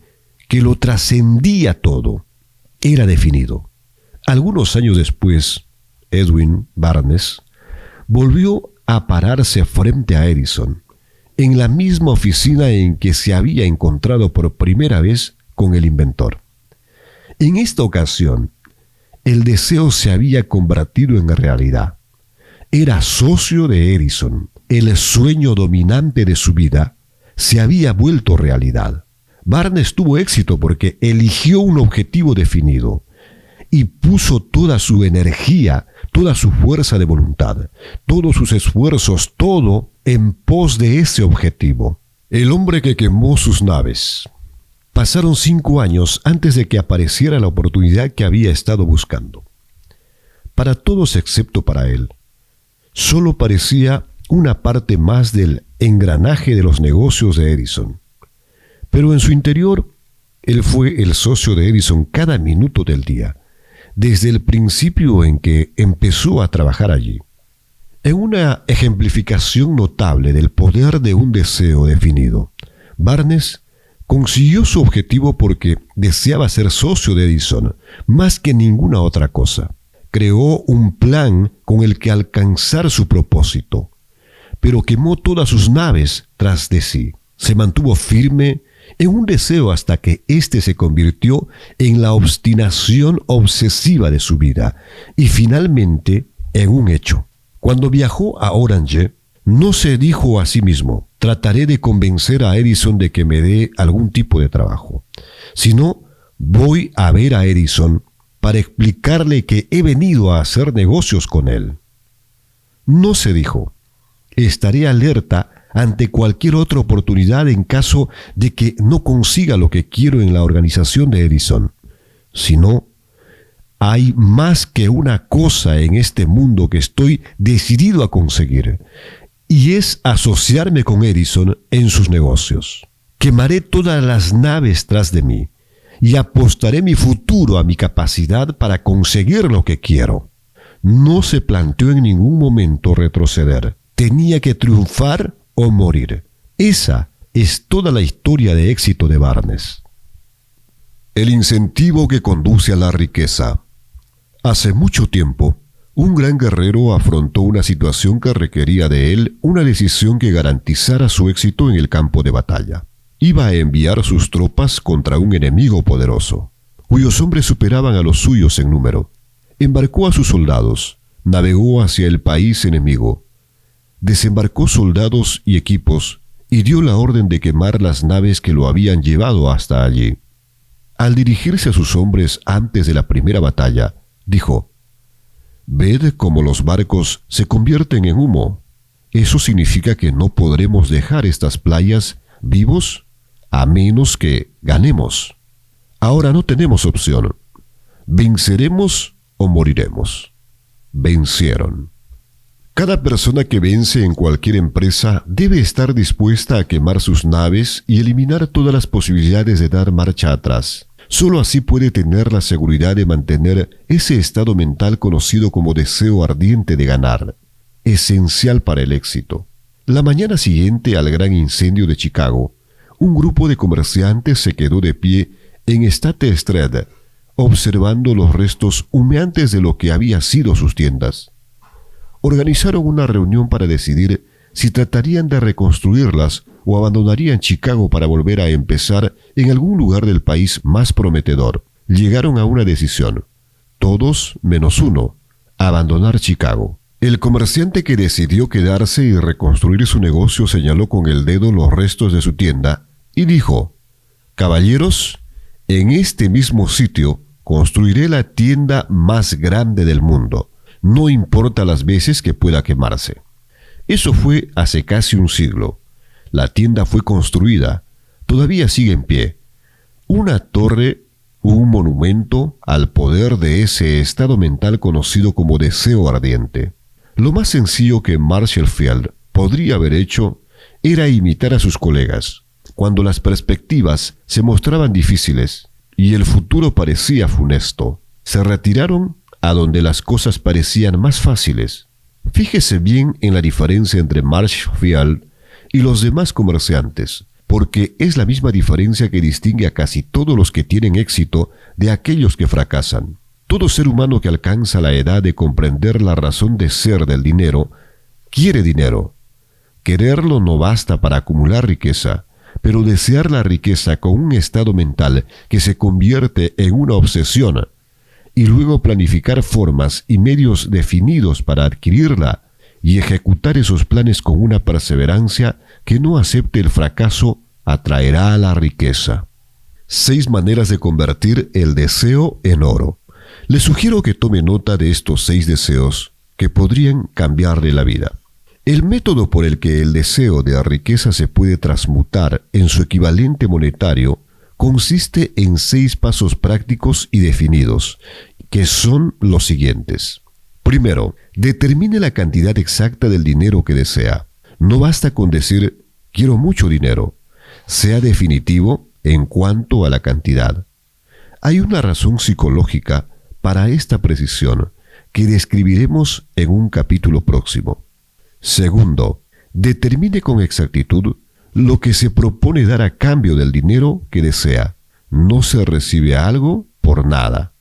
que lo trascendía todo. Era definido. Algunos años después, Edwin Barnes volvió a pararse frente a Edison, en la misma oficina en que se había encontrado por primera vez con el inventor. En esta ocasión, el deseo se había convertido en realidad. Era socio de Edison. El sueño dominante de su vida se había vuelto realidad. Barnes tuvo éxito porque eligió un objetivo definido y puso toda su energía, toda su fuerza de voluntad, todos sus esfuerzos, todo en pos de ese objetivo. El hombre que quemó sus naves. Pasaron 5 años antes de que apareciera la oportunidad que había estado buscando. Para todos excepto para él, solo parecía una parte más del engranaje de los negocios de Edison. Pero en su interior, él fue el socio de Edison cada minuto del día, desde el principio en que empezó a trabajar allí. En una ejemplificación notable del poder de un deseo definido, Barnes consiguió su objetivo porque deseaba ser socio de Edison más que ninguna otra cosa. Creó un plan con el que alcanzar su propósito, pero quemó todas sus naves tras de sí. Se mantuvo firme en un deseo hasta que éste se convirtió en la obstinación obsesiva de su vida y finalmente en un hecho. Cuando viajó a Orange, no se dijo a sí mismo: trataré de convencer a Edison de que me dé algún tipo de trabajo, sino voy a ver a Edison para explicarle que he venido a hacer negocios con él. No se dijo: estaré alerta ante cualquier otra oportunidad en caso de que no consiga lo que quiero en la organización de Edison, sino hay más que una cosa en este mundo que estoy decidido a conseguir, y es asociarme con Edison en sus negocios. Quemaré todas las naves tras de mí y apostaré mi futuro a mi capacidad para conseguir lo que quiero. No se planteó en ningún momento retroceder. Tenía que triunfar o morir. Esa es toda la historia de éxito de Barnes. El incentivo que conduce a la riqueza. Hace mucho tiempo, un gran guerrero afrontó una situación que requería de él una decisión que garantizara su éxito en el campo de batalla. Iba a enviar sus tropas contra un enemigo poderoso, cuyos hombres superaban a los suyos en número. Embarcó a sus soldados, navegó hacia el país enemigo, desembarcó soldados y equipos y dio la orden de quemar las naves que lo habían llevado hasta allí. Al dirigirse a sus hombres antes de la primera batalla, dijo: «Ved cómo los barcos se convierten en humo. Eso significa que no podremos dejar estas playas vivos a menos que ganemos. Ahora no tenemos opción. Venceremos o moriremos». Vencieron. Cada persona que vence en cualquier empresa debe estar dispuesta a quemar sus naves y eliminar todas las posibilidades de dar marcha atrás. Solo así puede tener la seguridad de mantener ese estado mental conocido como deseo ardiente de ganar, esencial para el éxito. La mañana siguiente al gran incendio de Chicago, un grupo de comerciantes se quedó de pie en State Street, observando los restos humeantes de lo que había sido sus tiendas. Organizaron una reunión para decidir si tratarían de reconstruirlas o abandonarían Chicago para volver a empezar en algún lugar del país más prometedor. Llegaron a una decisión: todos menos uno, abandonar Chicago. El comerciante que decidió quedarse y reconstruir su negocio señaló con el dedo los restos de su tienda y dijo: «Caballeros, en este mismo sitio construiré la tienda más grande del mundo. No importa las veces que pueda quemarse». Eso fue hace casi un siglo. La tienda fue construida. Todavía sigue en pie. Una torre un monumento al poder de ese estado mental conocido como deseo ardiente. Lo más sencillo que Marshall Field podría haber hecho era imitar a sus colegas. Cuando las perspectivas se mostraban difíciles y el futuro parecía funesto, se retiraron a donde las cosas parecían más fáciles. Fíjese bien en la diferencia entre Marshall Field y los demás comerciantes, porque es la misma diferencia que distingue a casi todos los que tienen éxito de aquellos que fracasan. Todo ser humano que alcanza la edad de comprender la razón de ser del dinero, quiere dinero. Quererlo no basta para acumular riqueza, pero desear la riqueza con un estado mental que se convierte en una obsesión, y luego planificar formas y medios definidos para adquirirla, y ejecutar esos planes con una perseverancia que no acepte el fracaso, atraerá a la riqueza. 6 maneras de convertir el deseo en oro. Le sugiero que tome nota de estos 6 deseos que podrían cambiarle la vida. El método por el que el deseo de riqueza se puede transmutar en su equivalente monetario consiste en 6 pasos prácticos y definidos, que son los siguientes. Primero, determine la cantidad exacta del dinero que desea. No basta con decir, quiero mucho dinero. Sea definitivo en cuanto a la cantidad. Hay una razón psicológica para esta precisión que describiremos en un capítulo próximo. Segundo, determine con exactitud lo que se propone dar a cambio del dinero que desea. No se recibe algo por nada.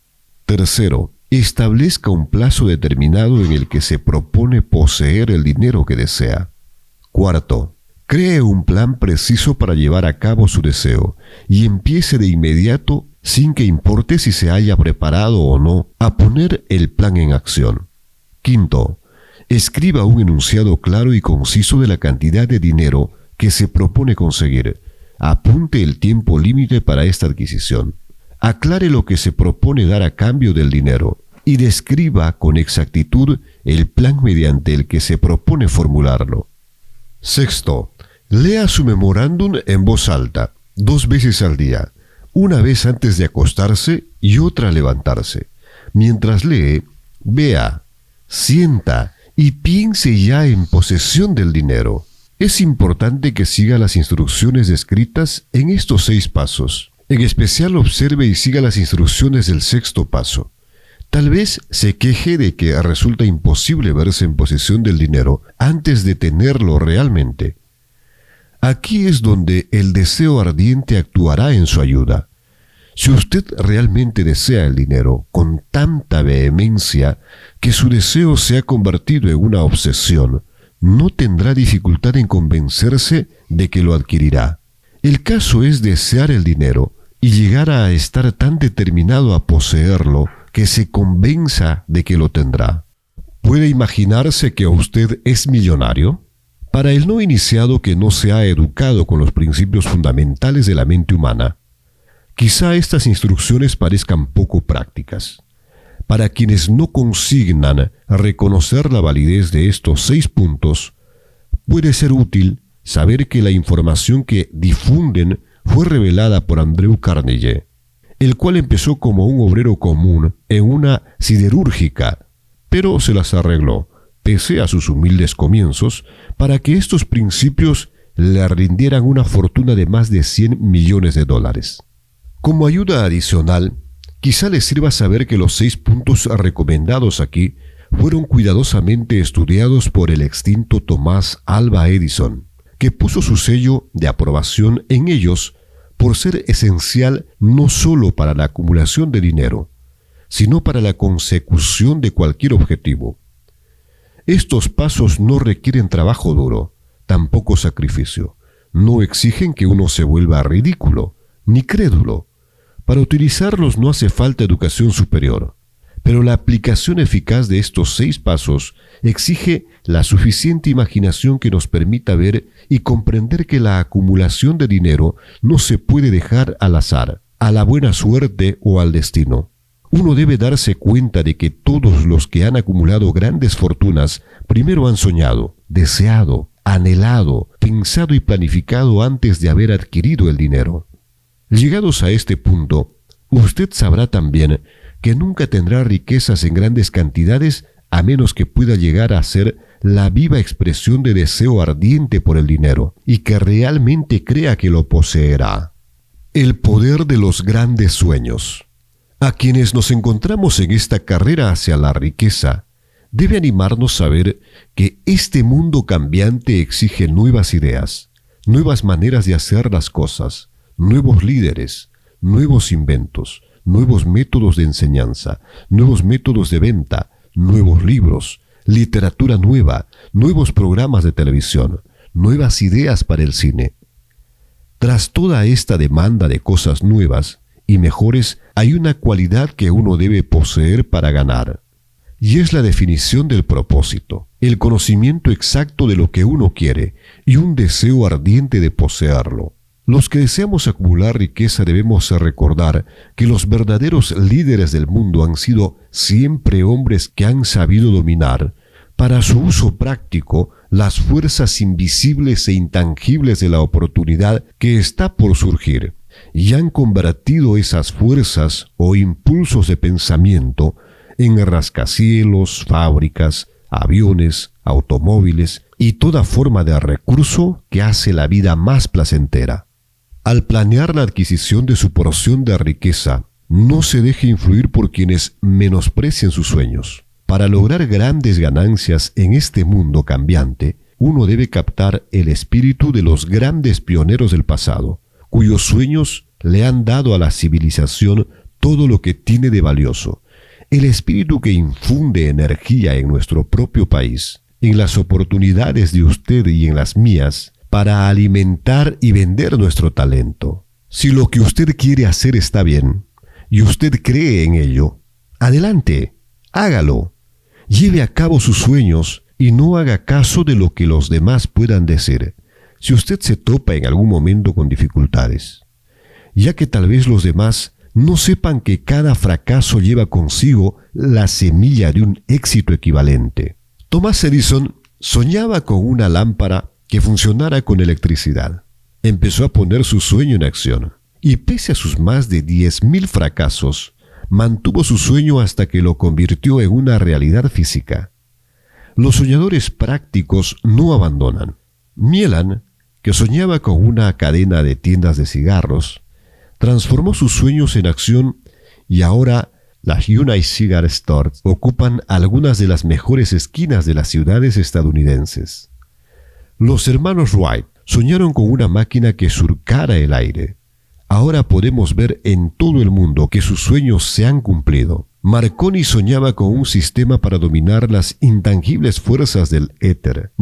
Tercero, establezca un plazo determinado en el que se propone poseer el dinero que desea. Cuarto, cree un plan preciso para llevar a cabo su deseo y empiece de inmediato, sin que importe si se haya preparado o no, a poner el plan en acción. Quinto, escriba un enunciado claro y conciso de la cantidad de dinero que se propone conseguir. Apunte el tiempo límite para esta adquisición. Aclare lo que se propone dar a cambio del dinero y describa con exactitud el plan mediante el que se propone formularlo. Sexto, lea su memorándum en voz alta, 2 veces al día, una vez antes de acostarse y otra al levantarse. Mientras lee, vea, sienta y piense ya en posesión del dinero. Es importante que siga las instrucciones descritas en estos 6 pasos. En especial observe y siga las instrucciones del 6º paso. Tal vez se queje de que resulta imposible verse en posesión del dinero antes de tenerlo realmente. Aquí es donde el deseo ardiente actuará en su ayuda. Si usted realmente desea el dinero con tanta vehemencia que su deseo se ha convertido en una obsesión, no tendrá dificultad en convencerse de que lo adquirirá. El caso es desear el dinero y llegar a estar tan determinado a poseerlo que se convenza de que lo tendrá. ¿Puede imaginarse que usted es millonario? Para el no iniciado que no se ha educado con los principios fundamentales de la mente humana, quizá estas instrucciones parezcan poco prácticas. Para quienes no consignan reconocer la validez de estos 6 puntos, puede ser útil saber que la información que difunden fue revelada por Andrew Carnegie, el cual empezó como un obrero común en una siderúrgica, pero se las arregló, pese a sus humildes comienzos, para que estos principios le rindieran una fortuna de más de $100 millones. Como ayuda adicional, quizá le sirva saber que los 6 puntos recomendados aquí fueron cuidadosamente estudiados por el extinto Thomas Alva Edison, que puso su sello de aprobación en ellos por ser esencial no solo para la acumulación de dinero, sino para la consecución de cualquier objetivo. Estos pasos no requieren trabajo duro, tampoco sacrificio, no exigen que uno se vuelva ridículo, ni crédulo. Para utilizarlos no hace falta educación superior, pero la aplicación eficaz de estos 6 pasos exige la suficiente imaginación que nos permita ver y comprender que la acumulación de dinero no se puede dejar al azar, a la buena suerte o al destino. Uno debe darse cuenta de que todos los que han acumulado grandes fortunas primero han soñado, deseado, anhelado, pensado y planificado antes de haber adquirido el dinero. Llegados a este punto, Usted sabrá también que nunca tendrá riquezas en grandes cantidades a menos que pueda llegar a ser la viva expresión de deseo ardiente por el dinero y que realmente crea que lo poseerá. El poder de los grandes sueños. A quienes nos encontramos en esta carrera hacia la riqueza, debe animarnos a ver que este mundo cambiante exige nuevas ideas, nuevas maneras de hacer las cosas, nuevos líderes, nuevos inventos, nuevos métodos de enseñanza, nuevos métodos de venta, nuevos libros, literatura nueva, nuevos programas de televisión, nuevas ideas para el cine. Tras toda esta demanda de cosas nuevas y mejores, hay una cualidad que uno debe poseer para ganar, y es la definición del propósito, el conocimiento exacto de lo que uno quiere y un deseo ardiente de poseerlo. Los que deseamos acumular riqueza debemos recordar que los verdaderos líderes del mundo han sido siempre hombres que han sabido dominar, para su uso práctico, las fuerzas invisibles e intangibles de la oportunidad que está por surgir, y han convertido esas fuerzas o impulsos de pensamiento en rascacielos, fábricas, aviones, automóviles y toda forma de recurso que hace la vida más placentera. Al planear la adquisición de su porción de riqueza, no se deje influir por quienes menosprecien sus sueños. Para lograr grandes ganancias en este mundo cambiante, uno debe captar el espíritu de los grandes pioneros del pasado, cuyos sueños le han dado a la civilización todo lo que tiene de valioso, el espíritu que infunde energía en nuestro propio país, en las oportunidades de usted y en las mías, para alimentar y vender nuestro talento. Si lo que usted quiere hacer está bien, y usted cree en ello, adelante, hágalo. Lleve a cabo sus sueños y no haga caso de lo que los demás puedan decir, si usted se topa en algún momento con dificultades, ya que tal vez los demás no sepan que cada fracaso lleva consigo la semilla de un éxito equivalente. Thomas Edison soñaba con una lámpara que funcionara con electricidad. Empezó a poner su sueño en acción, y pese a sus más de 10.000 fracasos, mantuvo su sueño hasta que lo convirtió en una realidad física. Los soñadores prácticos no abandonan. Mielan, que soñaba con una cadena de tiendas de cigarros, transformó sus sueños en acción y ahora las United Cigar Stores ocupan algunas de las mejores esquinas de las ciudades estadounidenses. Los hermanos Wright soñaron con una máquina que surcara el aire. Ahora podemos ver en todo el mundo que sus sueños se han cumplido. Marconi soñaba con un sistema para dominar las intangibles fuerzas del éter.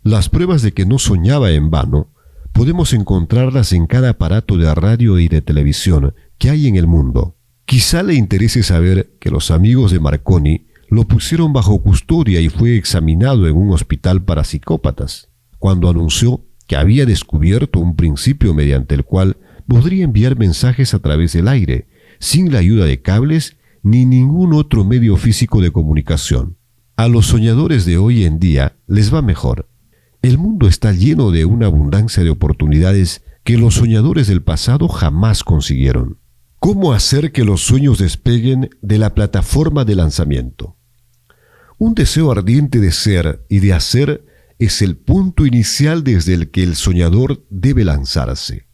Las pruebas de que no soñaba en vano podemos encontrarlas en cada aparato de radio y de televisión que hay en el mundo. Quizá le interese saber que los amigos de Marconi lo pusieron bajo custodia y fue examinado en un hospital para psicópatas, cuando anunció que había descubierto un principio mediante el cual podría enviar mensajes a través del aire, sin la ayuda de cables ni ningún otro medio físico de comunicación. A los soñadores de hoy en día les va mejor. El mundo está lleno de una abundancia de oportunidades que los soñadores del pasado jamás consiguieron. ¿Cómo hacer que los sueños despeguen de la plataforma de lanzamiento? Un deseo ardiente de ser y de hacer es el punto inicial desde el que el soñador debe lanzarse.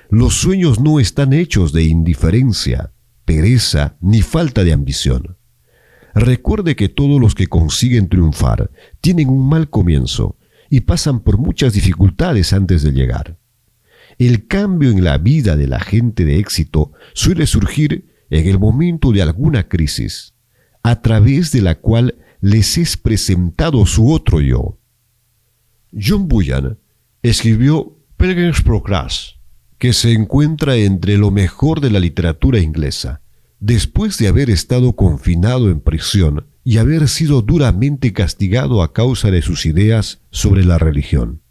Los sueños no están hechos de indiferencia, pereza ni falta de ambición. Recuerde que todos los que consiguen triunfar tienen un mal comienzo y pasan por muchas dificultades antes de llegar. El cambio en la vida de la gente de éxito suele surgir en el momento de alguna crisis, a través de la cual les es presentado su otro yo. John Bunyan escribió Pilgrim's Progress, que se encuentra entre lo mejor de la literatura inglesa, después de haber estado confinado en prisión y haber sido duramente castigado a causa de sus ideas sobre la religión.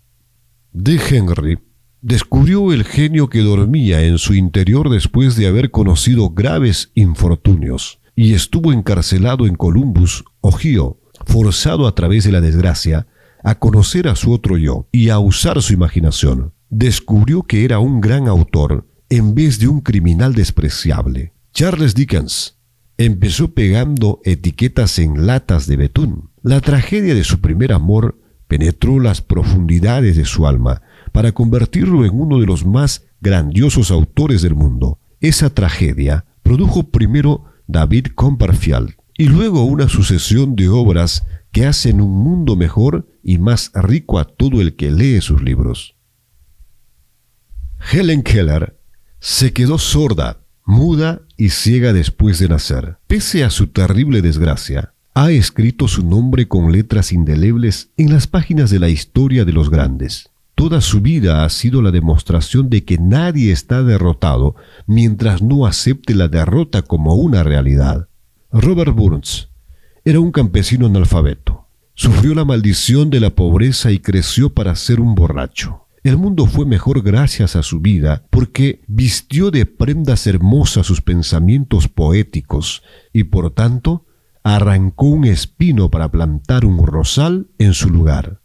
D. Henry descubrió el genio que dormía en su interior después de haber conocido graves infortunios y estuvo encarcelado en Columbus, Ohio, forzado a través de la desgracia a conocer a su otro yo y a usar su imaginación. descubrió que era un gran autor en vez de un criminal despreciable. Charles Dickens empezó pegando etiquetas en latas de betún. La tragedia de su primer amor penetró las profundidades de su alma para convertirlo en uno de los más grandiosos autores del mundo. Esa tragedia produjo primero David Copperfield y luego una sucesión de obras que hacen un mundo mejor y más rico a todo el que lee sus libros. Helen Keller se quedó sorda, muda y ciega después de nacer. Pese a su terrible desgracia, ha escrito su nombre con letras indelebles en las páginas de la historia de los grandes. Toda su vida ha sido la demostración de que nadie está derrotado mientras no acepte la derrota como una realidad. Robert Burns era un campesino analfabeto. Sufrió la maldición de la pobreza y creció para ser un borracho. El mundo fue mejor gracias a su vida porque vistió de prendas hermosas sus pensamientos poéticos y por tanto arrancó un espino para plantar un rosal en su lugar.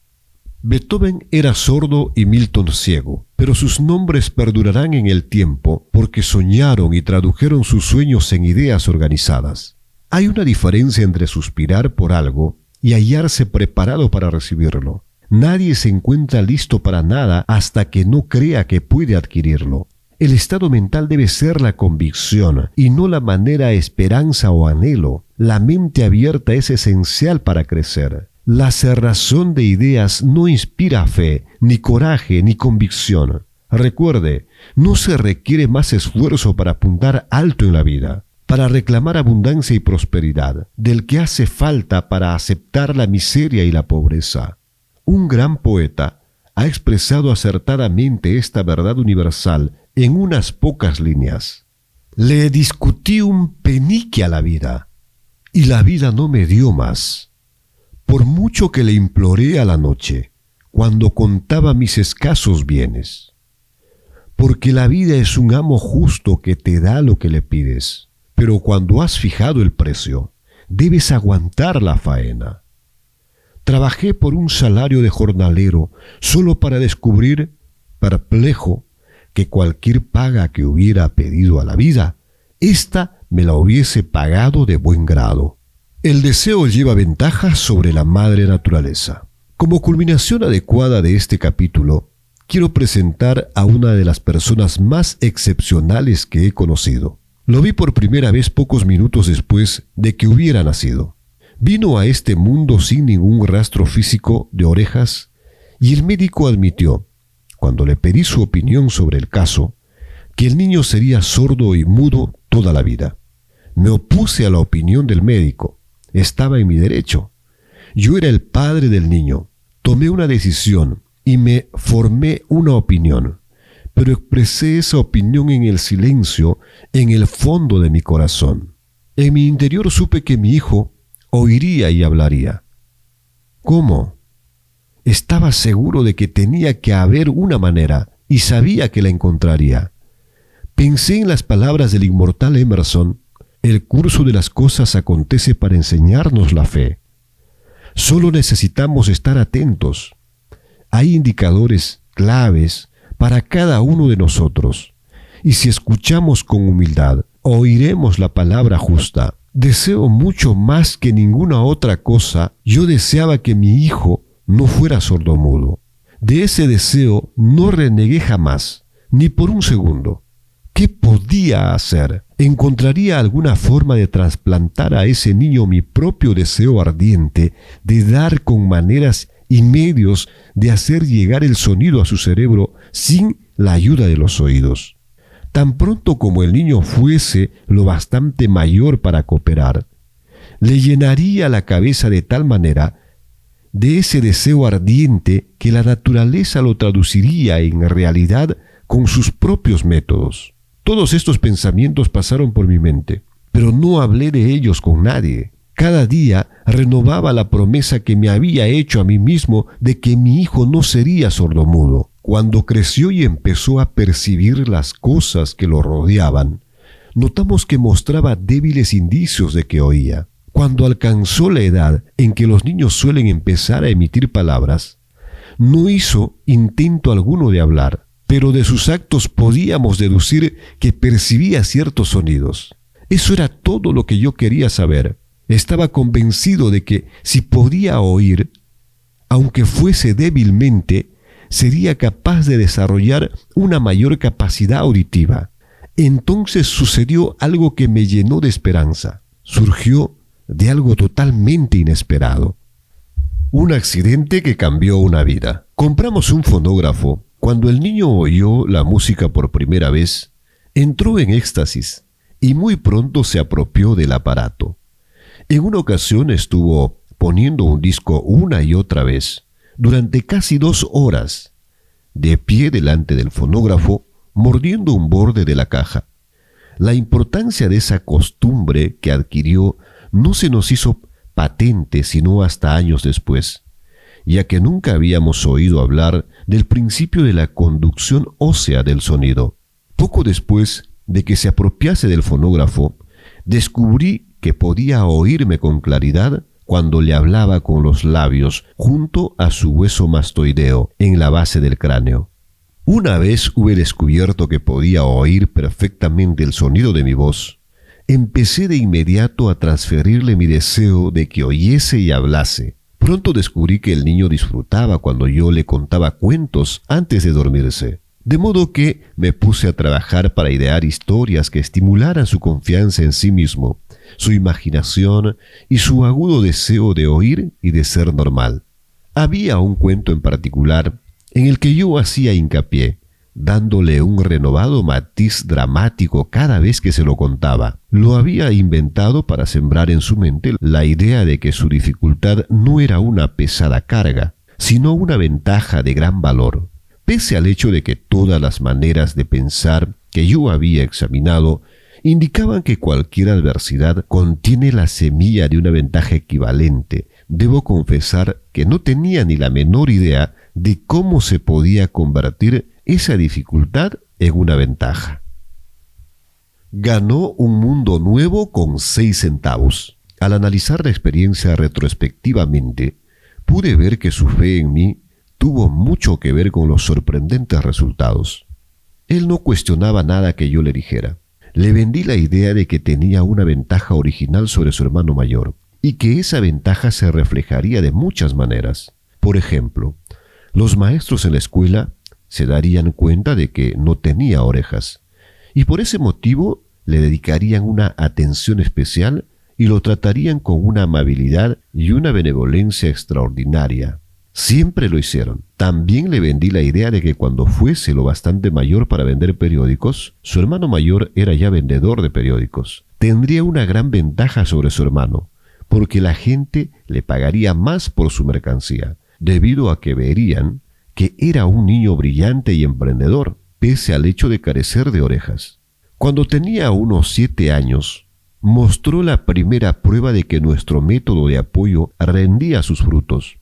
Beethoven era sordo y Milton ciego, pero sus nombres perdurarán en el tiempo porque soñaron y tradujeron sus sueños en ideas organizadas. Hay una diferencia entre suspirar por algo y hallarse preparado para recibirlo. Nadie se encuentra listo para nada hasta que no crea que puede adquirirlo. El estado mental debe ser la convicción y no la manera esperanza o anhelo. La mente abierta es esencial para crecer. La cerrazón de ideas no inspira fe, ni coraje, ni convicción. Recuerde, no se requiere más esfuerzo para apuntar alto en la vida, para reclamar abundancia y prosperidad, del que hace falta para aceptar la miseria y la pobreza. Un gran poeta ha expresado acertadamente esta verdad universal en unas pocas líneas. Le discutí un penique a la vida, y la vida no me dio más. Por mucho que le imploré a la noche, cuando contaba mis escasos bienes. Porque la vida es un amo justo que te da lo que le pides, pero cuando has fijado el precio, debes aguantar la faena. Trabajé por un salario de jornalero solo para descubrir, perplejo, que cualquier paga que hubiera pedido a la vida, ésta me la hubiese pagado de buen grado. El deseo lleva ventaja sobre la madre naturaleza. Como culminación adecuada de este capítulo, quiero presentar a una de las personas más excepcionales que he conocido. Lo vi por primera vez pocos minutos después de que hubiera nacido. Vino a este mundo sin ningún rastro físico de orejas y el médico admitió, cuando le pedí su opinión sobre el caso, que el niño sería sordo y mudo toda la vida. Me opuse a la opinión del médico. Estaba en mi derecho. Yo era el padre del niño. Tomé una decisión y me formé una opinión, pero expresé esa opinión en el silencio, en el fondo de mi corazón. En mi interior supe que mi hijo oiría y hablaría. ¿Cómo? Estaba seguro de que tenía que haber una manera y sabía que la encontraría. Pensé en las palabras del inmortal Emerson: el curso de las cosas acontece para enseñarnos la fe. Solo necesitamos estar atentos. Hay indicadores claves para cada uno de nosotros, y si escuchamos con humildad, oiremos la palabra justa. Deseo mucho más que ninguna otra cosa. Yo deseaba que mi hijo no fuera sordomudo. De ese deseo no renegué jamás, ni por un segundo. ¿Qué podía hacer? ¿Encontraría alguna forma de trasplantar a ese niño mi propio deseo ardiente de dar con maneras y medios de hacer llegar el sonido a su cerebro sin la ayuda de los oídos? Tan pronto como el niño fuese lo bastante mayor para cooperar, le llenaría la cabeza de tal manera de ese deseo ardiente que la naturaleza lo traduciría en realidad con sus propios métodos. Todos estos pensamientos pasaron por mi mente, pero no hablé de ellos con nadie. Cada día renovaba la promesa que me había hecho a mí mismo de que mi hijo no sería sordomudo. Cuando creció y empezó a percibir las cosas que lo rodeaban, notamos que mostraba débiles indicios de que oía. Cuando alcanzó la edad en que los niños suelen empezar a emitir palabras, no hizo intento alguno de hablar. pero de sus actos podíamos deducir que percibía ciertos sonidos. Eso era todo lo que yo quería saber. Estaba convencido de que si podía oír, aunque fuese débilmente, sería capaz de desarrollar una mayor capacidad auditiva. Entonces sucedió algo que me llenó de esperanza. Surgió de algo totalmente inesperado. Un accidente que cambió una vida. Compramos un fonógrafo. Cuando el niño oyó la música por primera vez, entró en éxtasis y muy pronto se apropió del aparato. En una ocasión estuvo poniendo un disco una y otra vez, durante casi 2 horas, de pie delante del fonógrafo, mordiendo un borde de la caja. La importancia de esa costumbre que adquirió no se nos hizo patente sino hasta años después, ya que nunca habíamos oído hablar del principio de la conducción ósea del sonido. Poco después de que se apropiase del fonógrafo, descubrí que podía oírme con claridad cuando le hablaba con los labios junto a su hueso mastoideo en la base del cráneo. Una vez hube descubierto que podía oír perfectamente el sonido de mi voz, empecé de inmediato a transferirle mi deseo de que oyese y hablase. Pronto descubrí que el niño disfrutaba cuando yo le contaba cuentos antes de dormirse, de modo que me puse a trabajar para idear historias que estimularan su confianza en sí mismo, su imaginación y su agudo deseo de oír y de ser normal. Había un cuento en particular en el que yo hacía hincapié, dándole un renovado matiz dramático cada vez que se lo contaba. Lo había inventado para sembrar en su mente la idea de que su dificultad no era una pesada carga, sino una ventaja de gran valor. Pese al hecho de que todas las maneras de pensar que yo había examinado indicaban que cualquier adversidad contiene la semilla de una ventaja equivalente, debo confesar que no tenía ni la menor idea de cómo se podía convertir esa dificultad en una ventaja. Ganó un mundo nuevo con 6 centavos. Al analizar la experiencia retrospectivamente, pude ver que su fe en mí tuvo mucho que ver con los sorprendentes resultados. Él no cuestionaba nada que yo le dijera. Le vendí la idea de que tenía una ventaja original sobre su hermano mayor y que esa ventaja se reflejaría de muchas maneras. Por ejemplo, los maestros en la escuela se darían cuenta de que no tenía orejas y por ese motivo le dedicarían una atención especial y lo tratarían con una amabilidad y una benevolencia extraordinaria. Siempre lo hicieron. También le vendí la idea de que cuando fuese lo bastante mayor para vender periódicos, su hermano mayor era ya vendedor de periódicos. Tendría una gran ventaja sobre su hermano, porque la gente le pagaría más por su mercancía, debido a que verían que era un niño brillante y emprendedor, pese al hecho de carecer de orejas. Cuando tenía unos 7 años, mostró la primera prueba de que nuestro método de apoyo rendía sus frutos.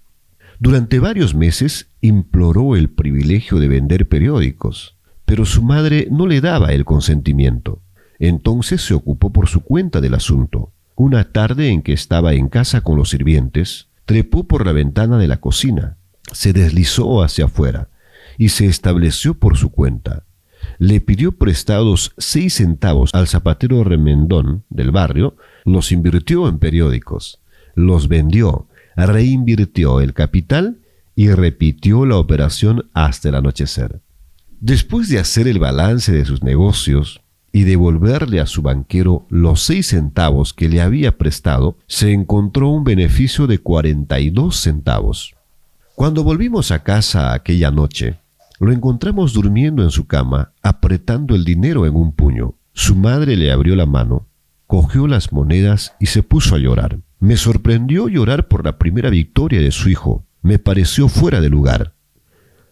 Durante varios meses imploró el privilegio de vender periódicos, pero su madre no le daba el consentimiento. Entonces se ocupó por su cuenta del asunto. Una tarde en que estaba en casa con los sirvientes, trepó por la ventana de la cocina, se deslizó hacia afuera y se estableció por su cuenta. Le pidió prestados 6 centavos al zapatero remendón del barrio, los invirtió en periódicos, los vendió, reinvirtió el capital y repitió la operación hasta el anochecer. Después de hacer el balance de sus negocios y devolverle a su banquero los 6 centavos que le había prestado, se encontró un beneficio de 42 centavos. Cuando volvimos a casa aquella noche, lo encontramos durmiendo en su cama, apretando el dinero en un puño. Su madre le abrió la mano, cogió las monedas y se puso a llorar. Me sorprendió llorar por la primera victoria de su hijo. Me pareció fuera de lugar.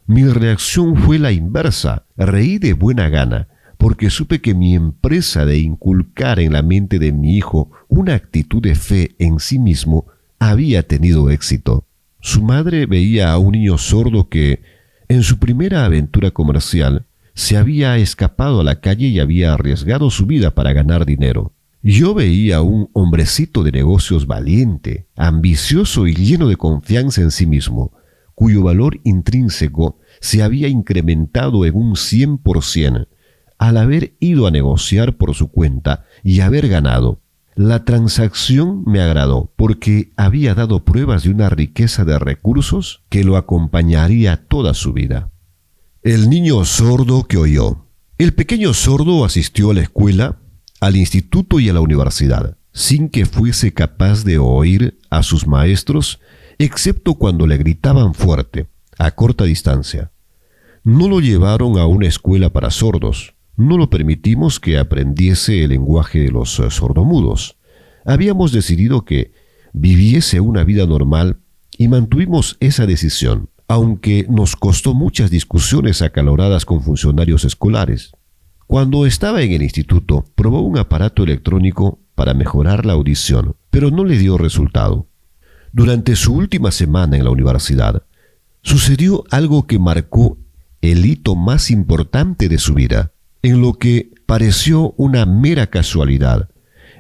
Mi reacción fue la inversa. Reí de buena gana, porque supe que mi empresa de inculcar en la mente de mi hijo una actitud de fe en sí mismo había tenido éxito. Su madre veía a un niño sordo que, en su primera aventura comercial, se había escapado a la calle y había arriesgado su vida para ganar dinero. Yo veía a un hombrecito de negocios valiente, ambicioso y lleno de confianza en sí mismo, cuyo valor intrínseco se había incrementado en un 100% al haber ido a negociar por su cuenta y haber ganado. La transacción me agradó porque había dado pruebas de una riqueza de recursos que lo acompañaría toda su vida. El niño sordo que oyó. El pequeño sordo asistió a la escuela, al instituto y a la universidad, sin que fuese capaz de oír a sus maestros, excepto cuando le gritaban fuerte, a corta distancia. No lo llevaron a una escuela para sordos. No lo permitimos que aprendiese el lenguaje de los sordomudos. Habíamos decidido que viviese una vida normal y mantuvimos esa decisión, aunque nos costó muchas discusiones acaloradas con funcionarios escolares. Cuando estaba en el instituto, probó un aparato electrónico para mejorar la audición, pero no le dio resultado. Durante su última semana en la universidad, sucedió algo que marcó el hito más importante de su vida. En lo que pareció una mera casualidad,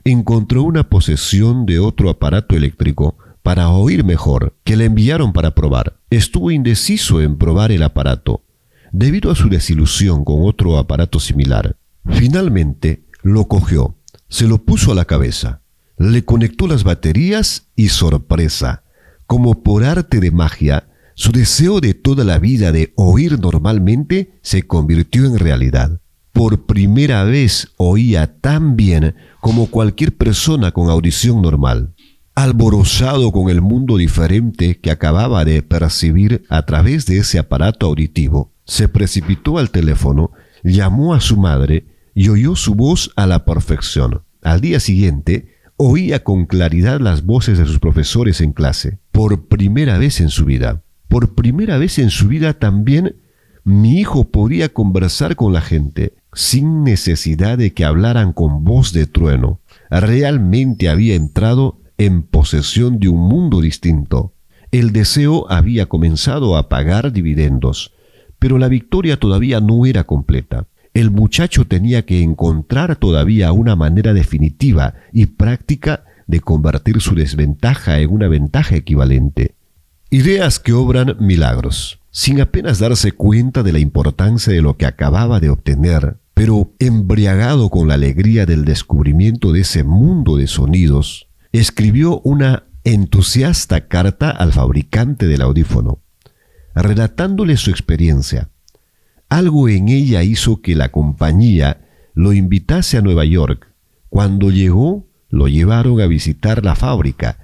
encontró una posesión de otro aparato eléctrico para oír mejor que le enviaron para probar. Estuvo indeciso en probar el aparato, debido a su desilusión con otro aparato similar. Finalmente lo cogió, se lo puso a la cabeza, le conectó las baterías y sorpresa, como por arte de magia, su deseo de toda la vida de oír normalmente se convirtió en realidad. Por primera vez oía tan bien como cualquier persona con audición normal. Alborozado con el mundo diferente que acababa de percibir a través de ese aparato auditivo, se precipitó al teléfono, llamó a su madre y oyó su voz a la perfección. Al día siguiente, oía con claridad las voces de sus profesores en clase. Por primera vez en su vida. Por primera vez en su vida también, mi hijo podía conversar con la gente sin necesidad de que hablaran con voz de trueno. Realmente había entrado en posesión de un mundo distinto. El deseo había comenzado a pagar dividendos, pero la victoria todavía no era completa. El muchacho tenía que encontrar todavía una manera definitiva y práctica de convertir su desventaja en una ventaja equivalente. Ideas que obran milagros. Sin apenas darse cuenta de la importancia de lo que acababa de obtener, pero embriagado con la alegría del descubrimiento de ese mundo de sonidos, escribió una entusiasta carta al fabricante del audífono, relatándole su experiencia. Algo en ella hizo que la compañía lo invitase a Nueva York. Cuando llegó, lo llevaron a visitar la fábrica,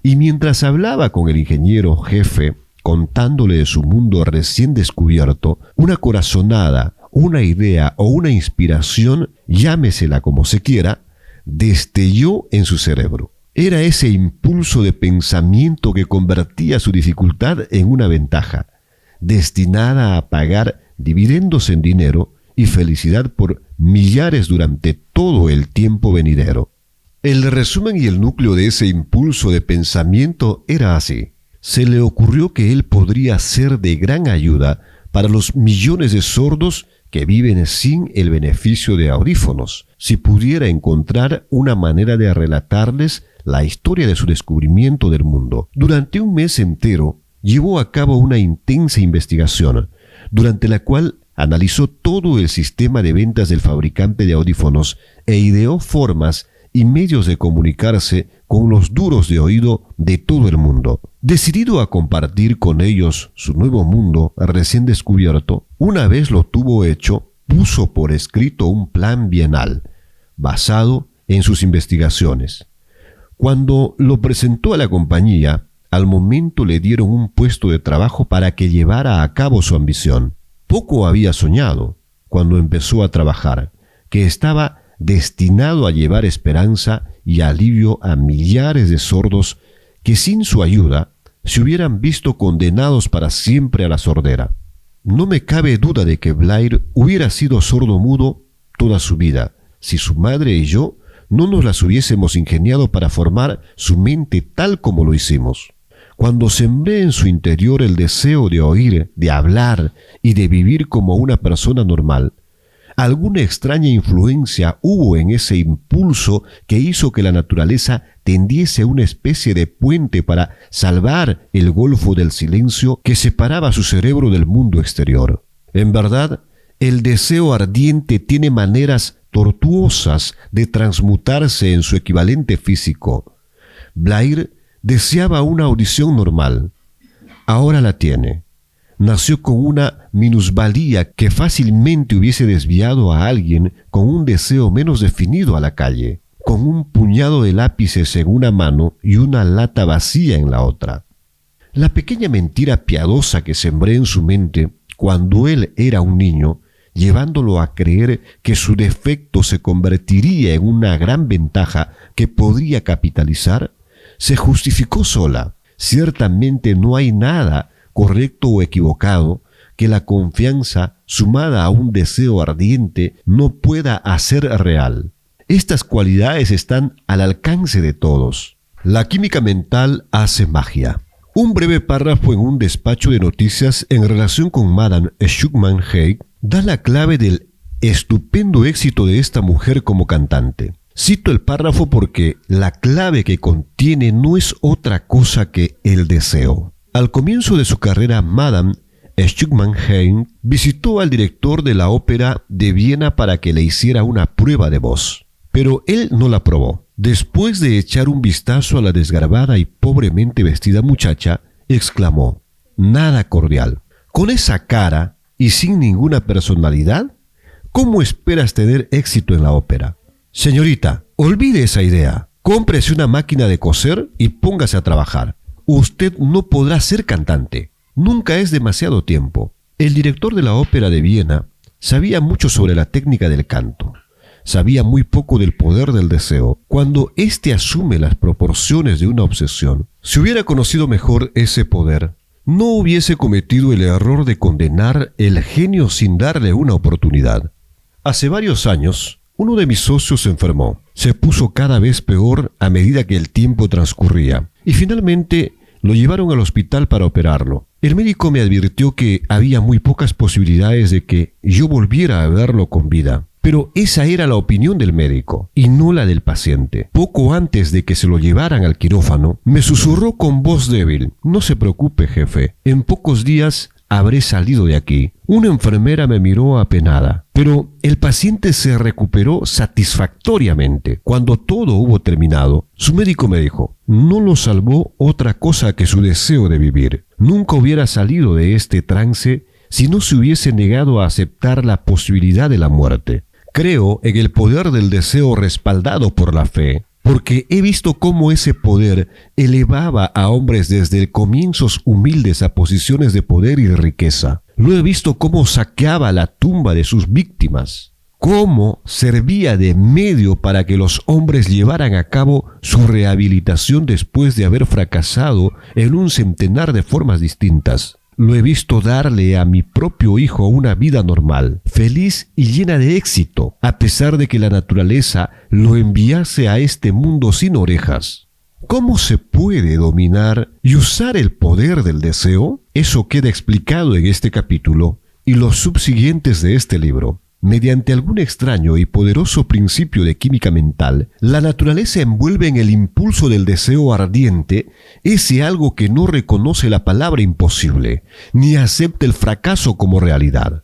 y mientras hablaba con el ingeniero jefe, contándole de su mundo recién descubierto, una corazonada, una idea o una inspiración, llámesela como se quiera, destelló en su cerebro. Era ese impulso de pensamiento que convertía su dificultad en una ventaja, destinada a pagar dividendos en dinero y felicidad por millares durante todo el tiempo venidero. El resumen y el núcleo de ese impulso de pensamiento era así. Se le ocurrió que él podría ser de gran ayuda para los millones de sordos que viven sin el beneficio de audífonos, si pudiera encontrar una manera de relatarles la historia de su descubrimiento del mundo. Durante un mes entero, llevó a cabo una intensa investigación, durante la cual analizó todo el sistema de ventas del fabricante de audífonos e ideó formas y medios de comunicarse con los duros de oído de todo el mundo. Decidido a compartir con ellos su nuevo mundo recién descubierto, una vez lo tuvo hecho, puso por escrito un plan bienal, basado en sus investigaciones. Cuando lo presentó a la compañía, al momento le dieron un puesto de trabajo para que llevara a cabo su ambición. Poco había soñado, cuando empezó a trabajar, que estaba destinado a llevar esperanza y alivio a millares de sordos que sin su ayuda se hubieran visto condenados para siempre a la sordera. No me cabe duda de que Blair hubiera sido sordo-mudo toda su vida, si su madre y yo no nos las hubiésemos ingeniado para formar su mente tal como lo hicimos. Cuando sembré en su interior el deseo de oír, de hablar y de vivir como una persona normal, Alguna extraña influencia hubo en ese impulso que hizo que la naturaleza tendiese una especie de puente para salvar el golfo del silencio que separaba su cerebro del mundo exterior. En verdad, el deseo ardiente tiene maneras tortuosas de transmutarse en su equivalente físico. Blair deseaba una audición normal. Ahora la tiene. Nació con una minusvalía que fácilmente hubiese desviado a alguien con un deseo menos definido a la calle, con un puñado de lápices en una mano y una lata vacía en la otra. La pequeña mentira piadosa que sembré en su mente cuando él era un niño, llevándolo a creer que su defecto se convertiría en una gran ventaja que podría capitalizar, se justificó sola. Ciertamente no hay nada correcto o equivocado que la confianza, sumada a un deseo ardiente, no pueda hacer real. Estas cualidades están al alcance de todos. La química mental hace magia. Un breve párrafo en un despacho de noticias en relación con Madame Schumann Haig da la clave del estupendo éxito de esta mujer como cantante. Cito el párrafo porque la clave que contiene no es otra cosa que el deseo. Al comienzo de su carrera, Madame Schumann Haig visitó al director de la ópera de Viena para que le hiciera una prueba de voz, pero él no la aprobó. Después de echar un vistazo a la desgarbada y pobremente vestida muchacha, exclamó: «Nada cordial. Con esa cara y sin ninguna personalidad, ¿cómo esperas tener éxito en la ópera? Señorita, olvide esa idea. Cómprese una máquina de coser y póngase a trabajar. Usted no podrá ser cantante. Nunca es demasiado tiempo». El director de la ópera de Viena sabía mucho sobre la técnica del canto. Sabía muy poco del poder del deseo. Cuando éste asume las proporciones de una obsesión, si hubiera conocido mejor ese poder, no hubiese cometido el error de condenar el genio sin darle una oportunidad. Hace varios años, uno de mis socios se enfermó. Se puso cada vez peor a medida que el tiempo transcurría, y finalmente lo llevaron al hospital para operarlo. El médico me advirtió que había muy pocas posibilidades de que yo volviera a verlo con vida. Pero esa era la opinión del médico y no la del paciente. Poco antes de que se lo llevaran al quirófano, me susurró con voz débil: «No se preocupe, jefe, en pocos días habré salido de aquí». Una enfermera me miró apenada, pero el paciente se recuperó satisfactoriamente. Cuando todo hubo terminado, su médico me dijo: «No lo salvó otra cosa que su deseo de vivir. Nunca hubiera salido de este trance si no se hubiese negado a aceptar la posibilidad de la muerte». Creo en el poder del deseo respaldado por la fe, porque he visto cómo ese poder elevaba a hombres desde comienzos humildes a posiciones de poder y de riqueza. Lo he visto cómo saqueaba la tumba de sus víctimas, cómo servía de medio para que los hombres llevaran a cabo su rehabilitación después de haber fracasado en un centenar de formas distintas. Lo he visto darle a mi propio hijo una vida normal, feliz y llena de éxito, a pesar de que la naturaleza lo enviase a este mundo sin orejas. ¿Cómo se puede dominar y usar el poder del deseo? Eso queda explicado en este capítulo y los subsiguientes de este libro. Mediante algún extraño y poderoso principio de química mental, la naturaleza envuelve en el impulso del deseo ardiente ese algo que no reconoce la palabra imposible, ni acepta el fracaso como realidad.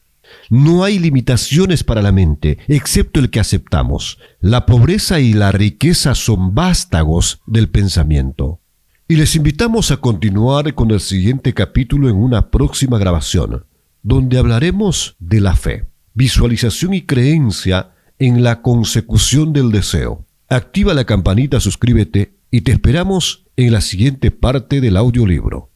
No hay limitaciones para la mente, excepto el que aceptamos. La pobreza y la riqueza son vástagos del pensamiento. Y les invitamos a continuar con el siguiente capítulo en una próxima grabación, donde hablaremos de la fe, visualización y creencia en la consecución del deseo. Activa la campanita, suscríbete y te esperamos en la siguiente parte del audiolibro.